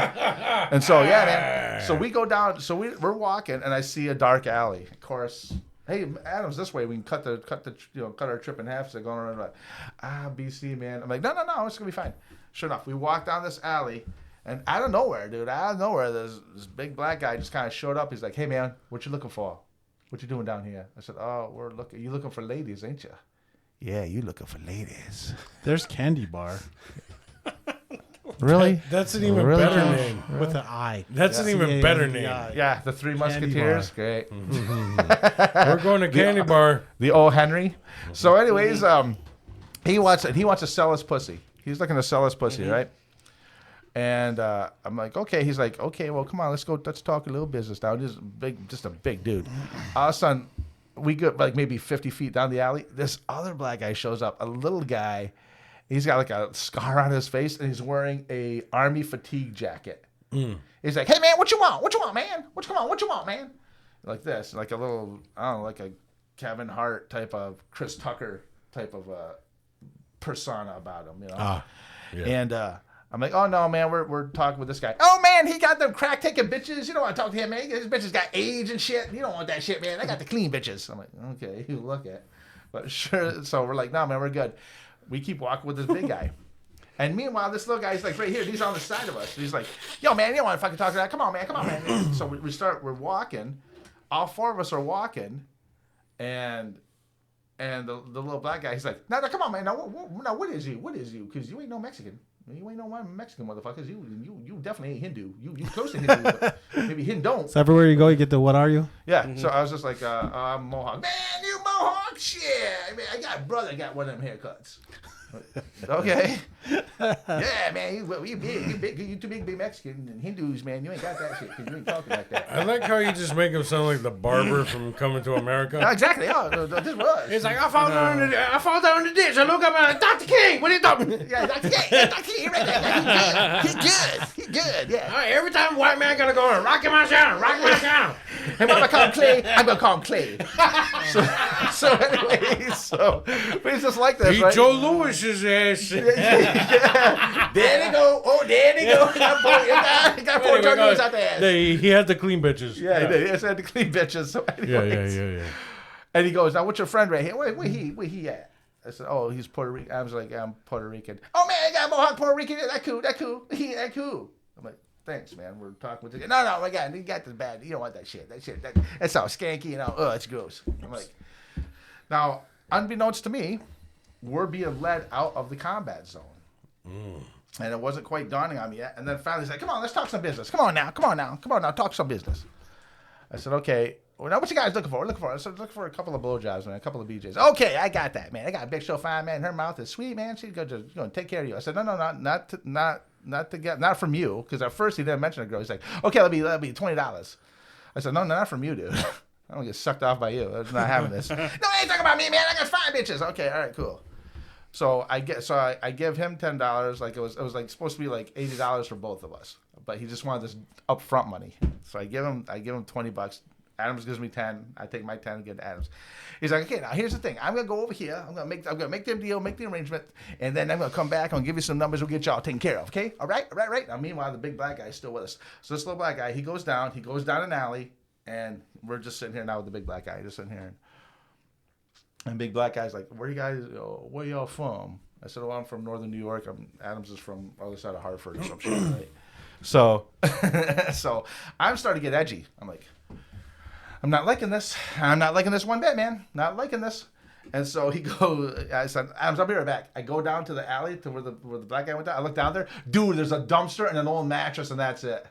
And so, yeah, man. So we go down. So we're walking, and I see a dark alley. Of course, hey, Adam's this way. We can cut our trip in half. So going around like, BC, man. I'm like, no, it's gonna be fine. Sure enough, we walk down this alley, and out of nowhere, this big black guy just kind of showed up. He's like, hey, man, what you looking for? What you doing down here? I said, oh, you looking for ladies, ain't you? Yeah, you looking for ladies. There's Candy Bar. Really? That's an even better name. With an I. That's an even better name. Yeah, the Three Musketeers. Great. We're going to Candy Bar. The old Henry. So, anyways, he wants to sell his pussy. He's looking to sell his pussy, right? And I'm like, okay. He's like, okay, well, come on, let's go. Let's talk a little business now. Just a big dude. All of a sudden, we get like maybe 50 feet down the alley. This other black guy shows up, a little guy. He's got like a scar on his face, and he's wearing a army fatigue jacket. He's like, hey, man, what you want? What you want, man? What you want, man? Like this, like a little, I don't know, like a Kevin Hart type of, Chris Tucker type of persona about him, you know? Yeah. And I'm like, oh, no, man, we're talking with this guy. Oh, man, man, he got them crack taking bitches. You don't want to talk to him, man. His bitches got AIDS and shit. You don't want that shit, man. I got the clean bitches. I'm like, okay, you look at. But sure. So we're like, no, man, we're good. We keep walking with this big guy. And meanwhile, this little guy's like right here. He's on the side of us. He's like, yo, man, you don't want to fucking talk to that. Come on, man. So we're walking. All four of us are walking. And the little black guy, he's like, no, come on, man. Now, what is you? What is you? Because you ain't no Mexican. You ain't no one Mexican motherfuckers. You definitely ain't Hindu. You close to Hindu, but maybe Hindon. So everywhere you go, you get the what are you? Yeah. Mm-hmm. So I was just like, I'm Mohawk. Man, you Mohawk? Shit. I mean, I got a brother got one of them haircuts. Okay. Yeah, man, you big, you too big to be Mexican. And Hindus, man, you ain't got that shit because you ain't talking like that. I like how you just make him sound like the barber from Coming to America. No, exactly. Oh, this was. It's like, I fall down in the ditch. I look up and I'm like, Dr. King, what are you talking? Yeah, Dr. King. Yeah, Dr. King, right there. He good. Yeah. All right, every time a white man gonna go and rock my channel. And when I call him Clay, I'm gonna call him Clay. So anyway, but he's just like this, Beat right? Joe Lewis's ass. Yeah. There they go. Oh, there they go. Got four Joe Lewis out there. He had the clean bitches. Yeah, he did. He had the clean bitches. So anyways, Yeah. And he goes, now what's your friend right here? Where he at? I said, oh, he's Puerto Rican. I was like, I'm Puerto Rican. Oh man, I got Mohawk Puerto Rican. That cool. That cool. I'm like, thanks, man. We're talking with you. No, my God, you got this bad. You don't want that shit. That's all skanky, you know. Oh, it's gross. I'm like, now, unbeknownst to me, we're being led out of the combat zone. And it wasn't quite dawning on me yet. And then finally he's like, come on, let's talk some business. Come on now, talk some business. I said, okay. Well, now what you guys looking for? I said, looking for a couple of blowjobs, man, a couple of BJs. Okay, I got that, man. I got a big show fine, man. Her mouth is sweet, man. She's going to take care of you. I said, no, not from you. Because at first he didn't mention a girl. He's like, okay, that'll be $20. I said, no, not from you, dude. I don't get sucked off by you. I'm not having this. No, I ain't talking about me, man. I got 5 bitches. Okay, all right, cool. So I give him $10. Like it was like supposed to be like $80 for both of us, but he just wanted this upfront money. So I give him $20. Adams gives me 10. I take my 10 and give to Adams. He's like, okay, now here's the thing. I'm gonna go over here. I'm gonna make the deal, make the arrangement, and then I'm gonna come back. I'm gonna give you some numbers. We'll get y'all taken care of. Okay, all right. Now meanwhile, the big black guy is still with us. So this little black guy, he goes down an alley, and we're just sitting here now with the big black guy, just sitting here. And big black guy's like, where y'all from? I said, I'm from northern New York. Adams is from the other side of Hartford or some shit, right? So I'm starting to get edgy. I'm like, I'm not liking this. I'm not liking this one bit, man. Not liking this. And so he goes, I said, Adams, I'll be right back. I go down to the alley to where the black guy went down. I look down there. Dude, there's a dumpster and an old mattress and that's it.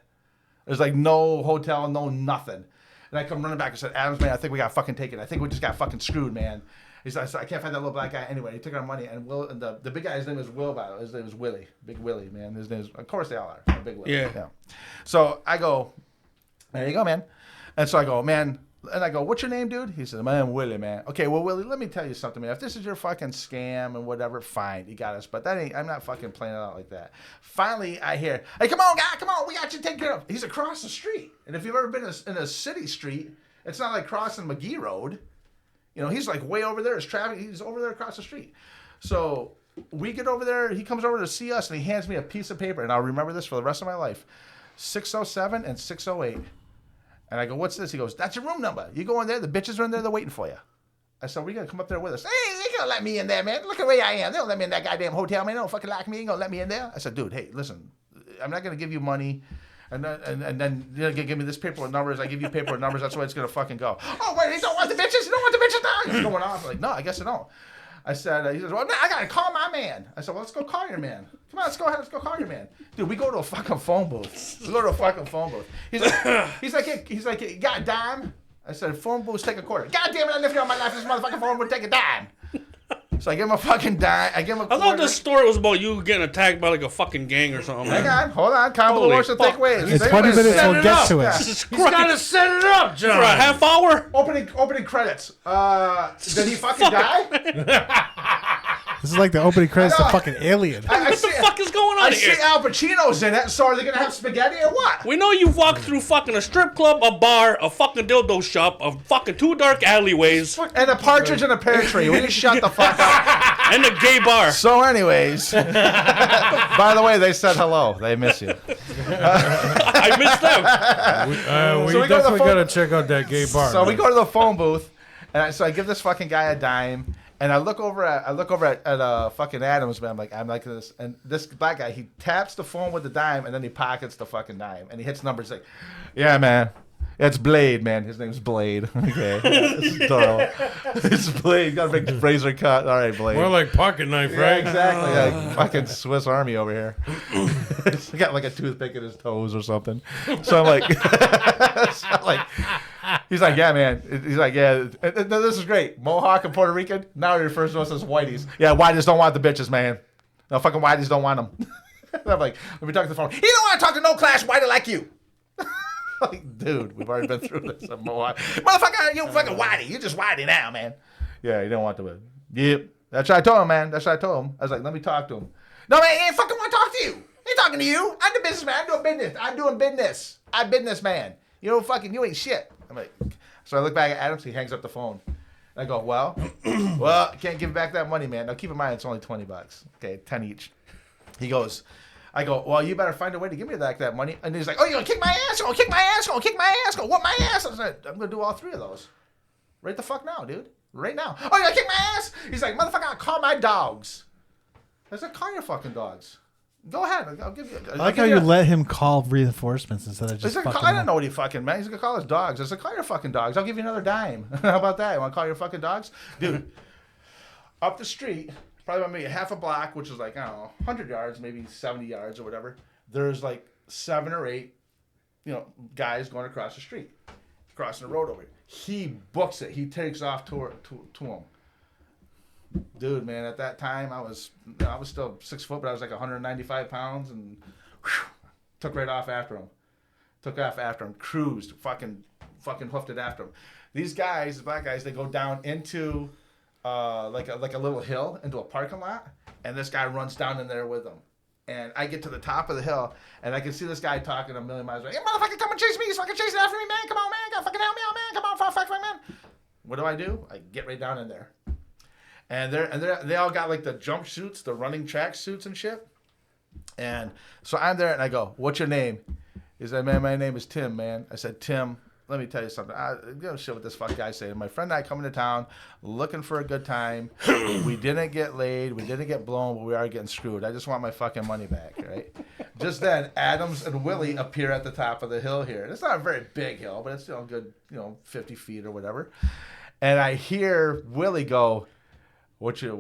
There's like no hotel, no nothing. And I come running back and said, Adams, man, I think we got fucking taken. I think we just got fucking screwed, man. He said, I can't find that little black guy anyway. He took our money. And the big guy, his name is Will, by the way. His name is Willie. Big Willie, man. His name is, of course they all are. Big Willie. Yeah. So I go, there you go, man. And so I go, man. And I go, what's your name, dude? He said, my name is Willie, man. Okay, well, Willie, let me tell you something, man. If this is your fucking scam and whatever, fine, you got us. But I'm not fucking playing it out like that. Finally, I hear, hey, come on, guy, come on, we got you taken care of. He's across the street. And if you've ever been in a city street, it's not like crossing McGee Road. You know, he's like way over there. He's over there across the street. So we get over there. He comes over to see us, and he hands me a piece of paper. And I'll remember this for the rest of my life. 607 and 608. And I go, what's this? He goes, that's your room number. You go in there. The bitches are in there. They're waiting for you. I said, we got to come up there with us. Hey, they ain't going to let me in there, man. Look at the way I am. They don't let me in that goddamn hotel, man. They don't fucking like me. They ain't going to let me in there. I said, dude, hey, listen. I'm not going to give you money. And then you're going to give me this paper with numbers. I give you paper with numbers. That's the way it's going to fucking go. Oh, wait, you don't want the bitches? You don't want the bitches now? He's going off. I'm like, no, I guess I don't. I said, he says, well, I got to call my man. I said, well, let's go call your man. Come on, let's go ahead. Let's go call your man. Dude, we go to a fucking phone booth. He's like, you got a dime? I said, phone booths take a quarter. God damn it, I lived all my life. This motherfucking phone would take a dime. So I give him a fucking dime. I thought this story was about you getting attacked by like a fucking gang or something. Hang on, hold on. Convolution thick ways. It's 20 minutes. We'll get to it. He's got to set it up, John. For a half hour? Opening credits. Did he fucking die? This is like the opening credits to fucking Alien. What the fuck is going on I here? see Al Pacino's in it, so are they gonna have spaghetti or what? We know you walked through fucking a strip club, a bar, a fucking dildo shop, a fucking 2 dark alleyways, And a partridge in a pear tree. Will you shut the fuck up? and a gay bar. So, anyways, by the way, they said hello. They miss you. I missed them. We So we go to the definitely phone- gotta check out that gay bar. So we go to the phone booth, and so I give this fucking guy a dime, and I look over at fucking Adams, man. I'm like this, and this black guy, he taps the phone with the dime, and then he pockets the fucking dime, and he hits numbers like, yeah, man. It's Blade, man. His name's Blade. Okay. It's adorable. It's Blade. Got a big razor cut. All right, Blade. More like pocket knife, Yeah, right? exactly. Like fucking Swiss Army over here. He's got like a toothpick in his toes or something. So I'm like, he's like, yeah, man. He's like, yeah. This is great. Mohawk and Puerto Rican. Now he refers to us as whiteys. Yeah, whiteys don't want the bitches, man. No, fucking whiteys don't want them. I'm like, let me talk to the phone. He don't want to talk to no class whitey like you. Like, dude, we've already been through this. Motherfucker, you fucking whitey. You just whitey now, man. Yeah, you don't want to. Yep. That's what I told him, man. That's what I told him. I was like, let me talk to him. No, man, he ain't fucking want to talk to you. He ain't talking to you. I'm the businessman. I'm doing business. I'm businessman. You know, fucking, you ain't shit. I'm like, so I look back at Adams. He hangs up the phone. I go, well, I can't give back that money, man. Now, keep in mind, it's only $20. Okay, 10 each. He goes, I go, well, you better find a way to give me that money. And he's like, oh, you're going to kick my ass? You're going to kick my ass? You're going to kick my ass? Go whoop my ass? I said, I'm going to do all 3 of those. Right the fuck now, dude. Right now. Oh, you're going to kick my ass? He's like, motherfucker, I'll call my dogs. I said, call your fucking dogs. Go ahead. I'll give you. I like how you let him call reinforcements instead of just like, fucking I don't know what he fucking meant. He's going to call his dogs. I said, call your fucking dogs. I'll give you another dime. How about that? You want to call your fucking dogs? Dude, up the street, probably about maybe half a block, which is like, I don't know, 100 yards, maybe 70 yards or whatever. There's like 7 or 8, guys going across the street, crossing the road over. He books it. He takes off to him. Dude, man, at that time I was still 6 foot, but I was like 195 pounds, and took right off after him. Cruised, fucking hoofed it after him. These guys, the black guys, they go down into like a little hill into a parking lot, and this guy runs down in there with them. And I get to the top of the hill, and I can see this guy talking a million miles away. Hey, motherfucker, come and chase me. He's fucking chasing after me, man. Come on, man. Gotta fucking help me out, man. Come on, fuck, man. What do? I get right down in there. And they all got like the jump suits, the running track suits and shit. And so I'm there, and I go, what's your name? He said, man, my name is Tim, man. I said, Tim, let me tell you something. I don't give a shit what this fuck guy saying. My friend and I coming to town looking for a good time. We didn't get laid. We didn't get blown, but we are getting screwed. I just want my fucking money back, right? Just then, Adams and Willie appear at the top of the hill here. And it's not a very big hill, but it's a good, 50 feet or whatever. And I hear Willie go, what's your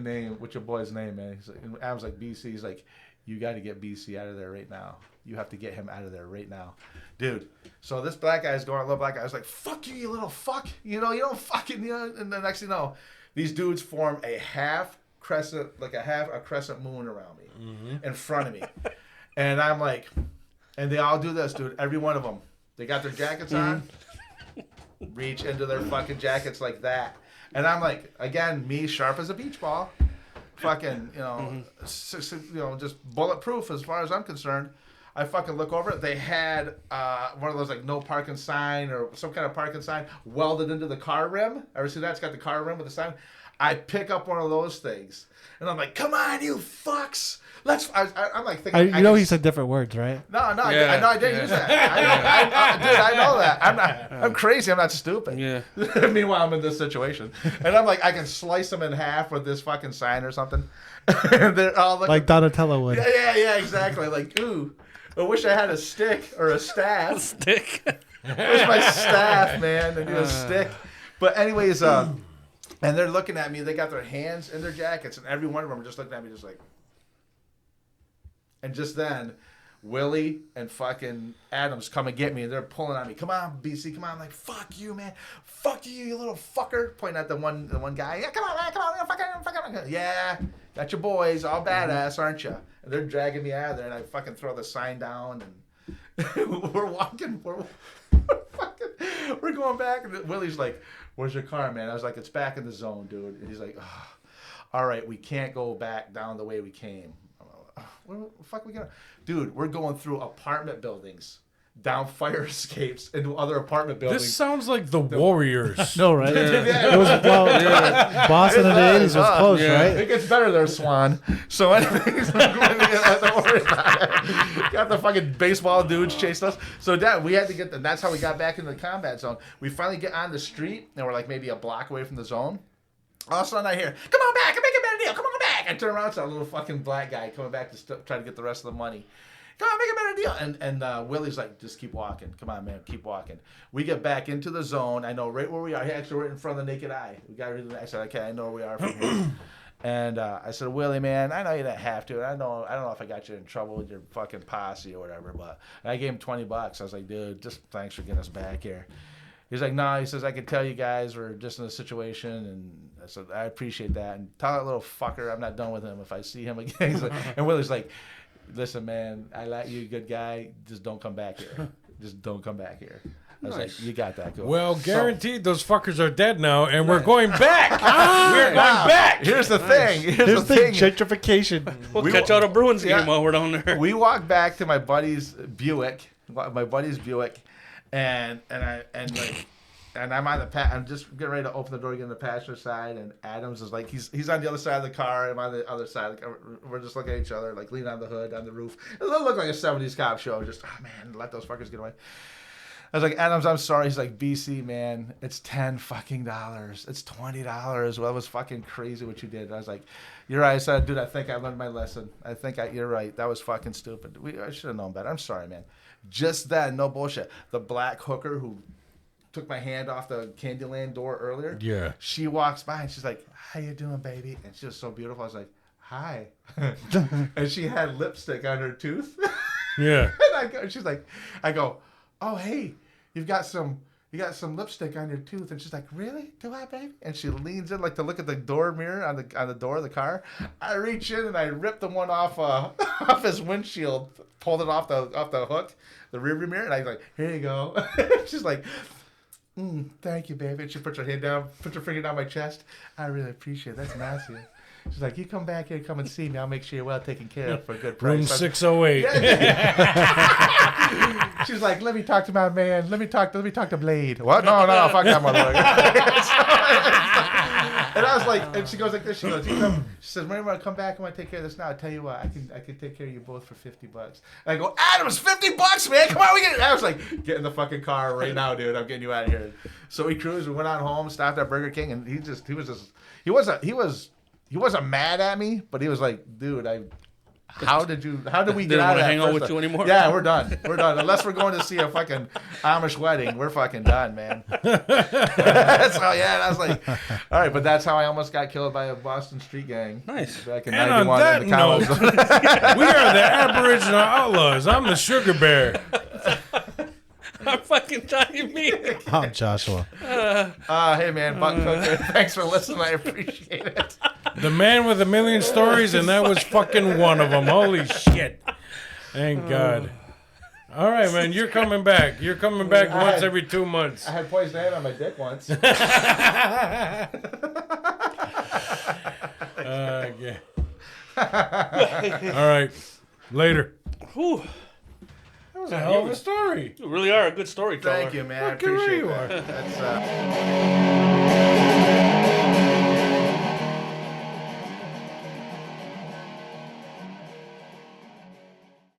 name? What's your boy's name, man? He's like, and Adam's like, BC. He's like, you got to get BC out of there right now. You have to get him out of there right now. Dude, so this black guy is going, little black guy. I was like, fuck you little fuck. You don't fucking, and the next thing you know, these dudes form a crescent moon around me, in front of me. And I'm like, and they all do this, dude. Every one of them. They got their jackets on, reach into their fucking jackets like that. And I'm like, again, me sharp as a beach ball, fucking, just bulletproof as far as I'm concerned. I fucking look over it. They had one of those like no parking sign or some kind of parking sign welded into the car rim. Ever see that? It's got the car rim with the sign. I pick up one of those things, and I'm like, "Come on, you fucks! Let's." I'm like thinking. He said different words, right? No, I didn't use that. I know that. I'm crazy. I'm not stupid. Yeah. Meanwhile, I'm in this situation, and I'm like, I can slice them in half with this fucking sign or something. And they're all like Donatello would. Yeah, exactly. Like, ooh. I wish I had a stick or a staff. Where's my staff, man? I need a stick. But anyways, and they're looking at me. They got their hands in their jackets, and every one of them are just looking at me just like. And just then, Willie and fucking Adams come and get me, and they're pulling on me. Come on, BC, come on. I'm like, fuck you, man. Fuck you little fucker. Pointing at the one guy. Yeah, come on, man. Come on, fucking. Yeah, got your boys all badass, aren't you? And they're dragging me out of there, and I fucking throw the sign down, and we're walking. We're going back, and Willie's like, "Where's your car, man?" I was like, "It's back in the zone, dude." And he's like, all right, we can't go back down the way we came. Where the fuck are we going? Dude, we're going through apartment buildings, down fire escapes into other apartment buildings. This sounds like the Warriors. No, right? It was Boston in the 80s was close, right? It gets better there, Swan. So anyways, don't worry about it. Got the fucking baseball dudes chasing us. So we had to get that's how we got back into the combat zone. We finally get on the street, and we're like maybe a block away from the zone. All of a sudden I hear, come on back, I'm making a better deal, come on back. I turn around, it's a little fucking black guy coming back to try to get the rest of the money. Come on, make a better deal. And Willie's like, just keep walking. Come on, man, keep walking. We get back into the zone. I know right where we are. Actually, right in front of the naked eye. We got rid of the I said, okay, I know where we are from here. And I said, Willie, man, I know you didn't have to. I don't know if I got you in trouble with your fucking posse or whatever, but I gave him $20. I was like, dude, just thanks for getting us back here. He's like, no, he says, I can tell you guys we're just in a situation. And I said, I appreciate that. And tell that little fucker I'm not done with him if I see him again. He's like, and Willie's like, listen, man, I like you, good guy. Just don't come back here. Just don't come back here. I was like, you got that. Cool. Well, guaranteed those fuckers are dead now, and we're going back. We're going back. Here's the thing. Here's the thing. Gentrification. We'll catch out a Bruins game while we're down there. We walked back to my buddy's Buick, and I'm on the I'm just getting ready to open the door, get on the passenger side, and Adams is like, he's on the other side of the car, I'm on the other side. Like, we're just looking at each other, like leaning on the hood, on the roof. It looked like a 70s cop show. Just, oh man, let those fuckers get away. I was like, Adams, I'm sorry. He's like, BC, man, it's $10 fucking dollars. It's $20. Well, it was fucking crazy what you did. I was like, you're right. I said, dude, I think I learned my lesson. You're right. That was fucking stupid. I should have known better. I'm sorry, man. Just then, no bullshit. The black hooker who took my hand off the CandyLand door earlier. Yeah. She walks by and she's like, how you doing, baby? And she was so beautiful. I was like, hi. And she had lipstick on her tooth. Yeah. And she's like, I go, oh, hey, you got some lipstick on your tooth. And she's like, really? Do I, baby? And she leans in like to look at the door mirror on the door of the car. I reach in and I rip the one off off his windshield, pulled it off the hook, the rearview mirror, and I was like, here you go. She's like, thank you, baby. And she puts her hand down, puts her finger down my chest. I really appreciate it. That's nice of you. She's like, you come back here, come and see me. I'll make sure you're well taken care of for a good price. Room 608. She's like, let me talk to my man. Let me talk to Blade. What? No, fuck that motherfucker. And I was like, and she goes like this. She says, when you want to come back, I want to take care of this now. I'll tell you what, I can take care of you both for $50. And I go, Adams, $50, man. Come on, we get it. I was like, get in the fucking car right now, dude. I'm getting you out of here. So we cruised. We went on home, stopped at Burger King, and he wasn't mad at me, but he was like, dude, how did we get out of that? Didn't want to hang out with you anymore? Yeah, we're done. Unless we're going to see a fucking Amish wedding, we're fucking done, man. So yeah, I was like, all right, but that's how I almost got killed by a Boston street gang. Nice. Back in And on 91 that in the college. note, we are the Aboriginal Outlaws. I'm the Sugar Bear. I'm fucking Johnny B. I'm Joshua. Hey, man, Buck Cooker. Thanks for listening. I appreciate it. The man with a million stories, and that was fucking one of them. Holy shit. Thank God. All right, man, you're coming back. You're coming back once every 2 months. I had poison ivy on my dick once. Yeah. All right. Later. Whew. That was a hell of a story. You really are a good storyteller. Thank you, man. I Fucking right appreciate you are. that. That's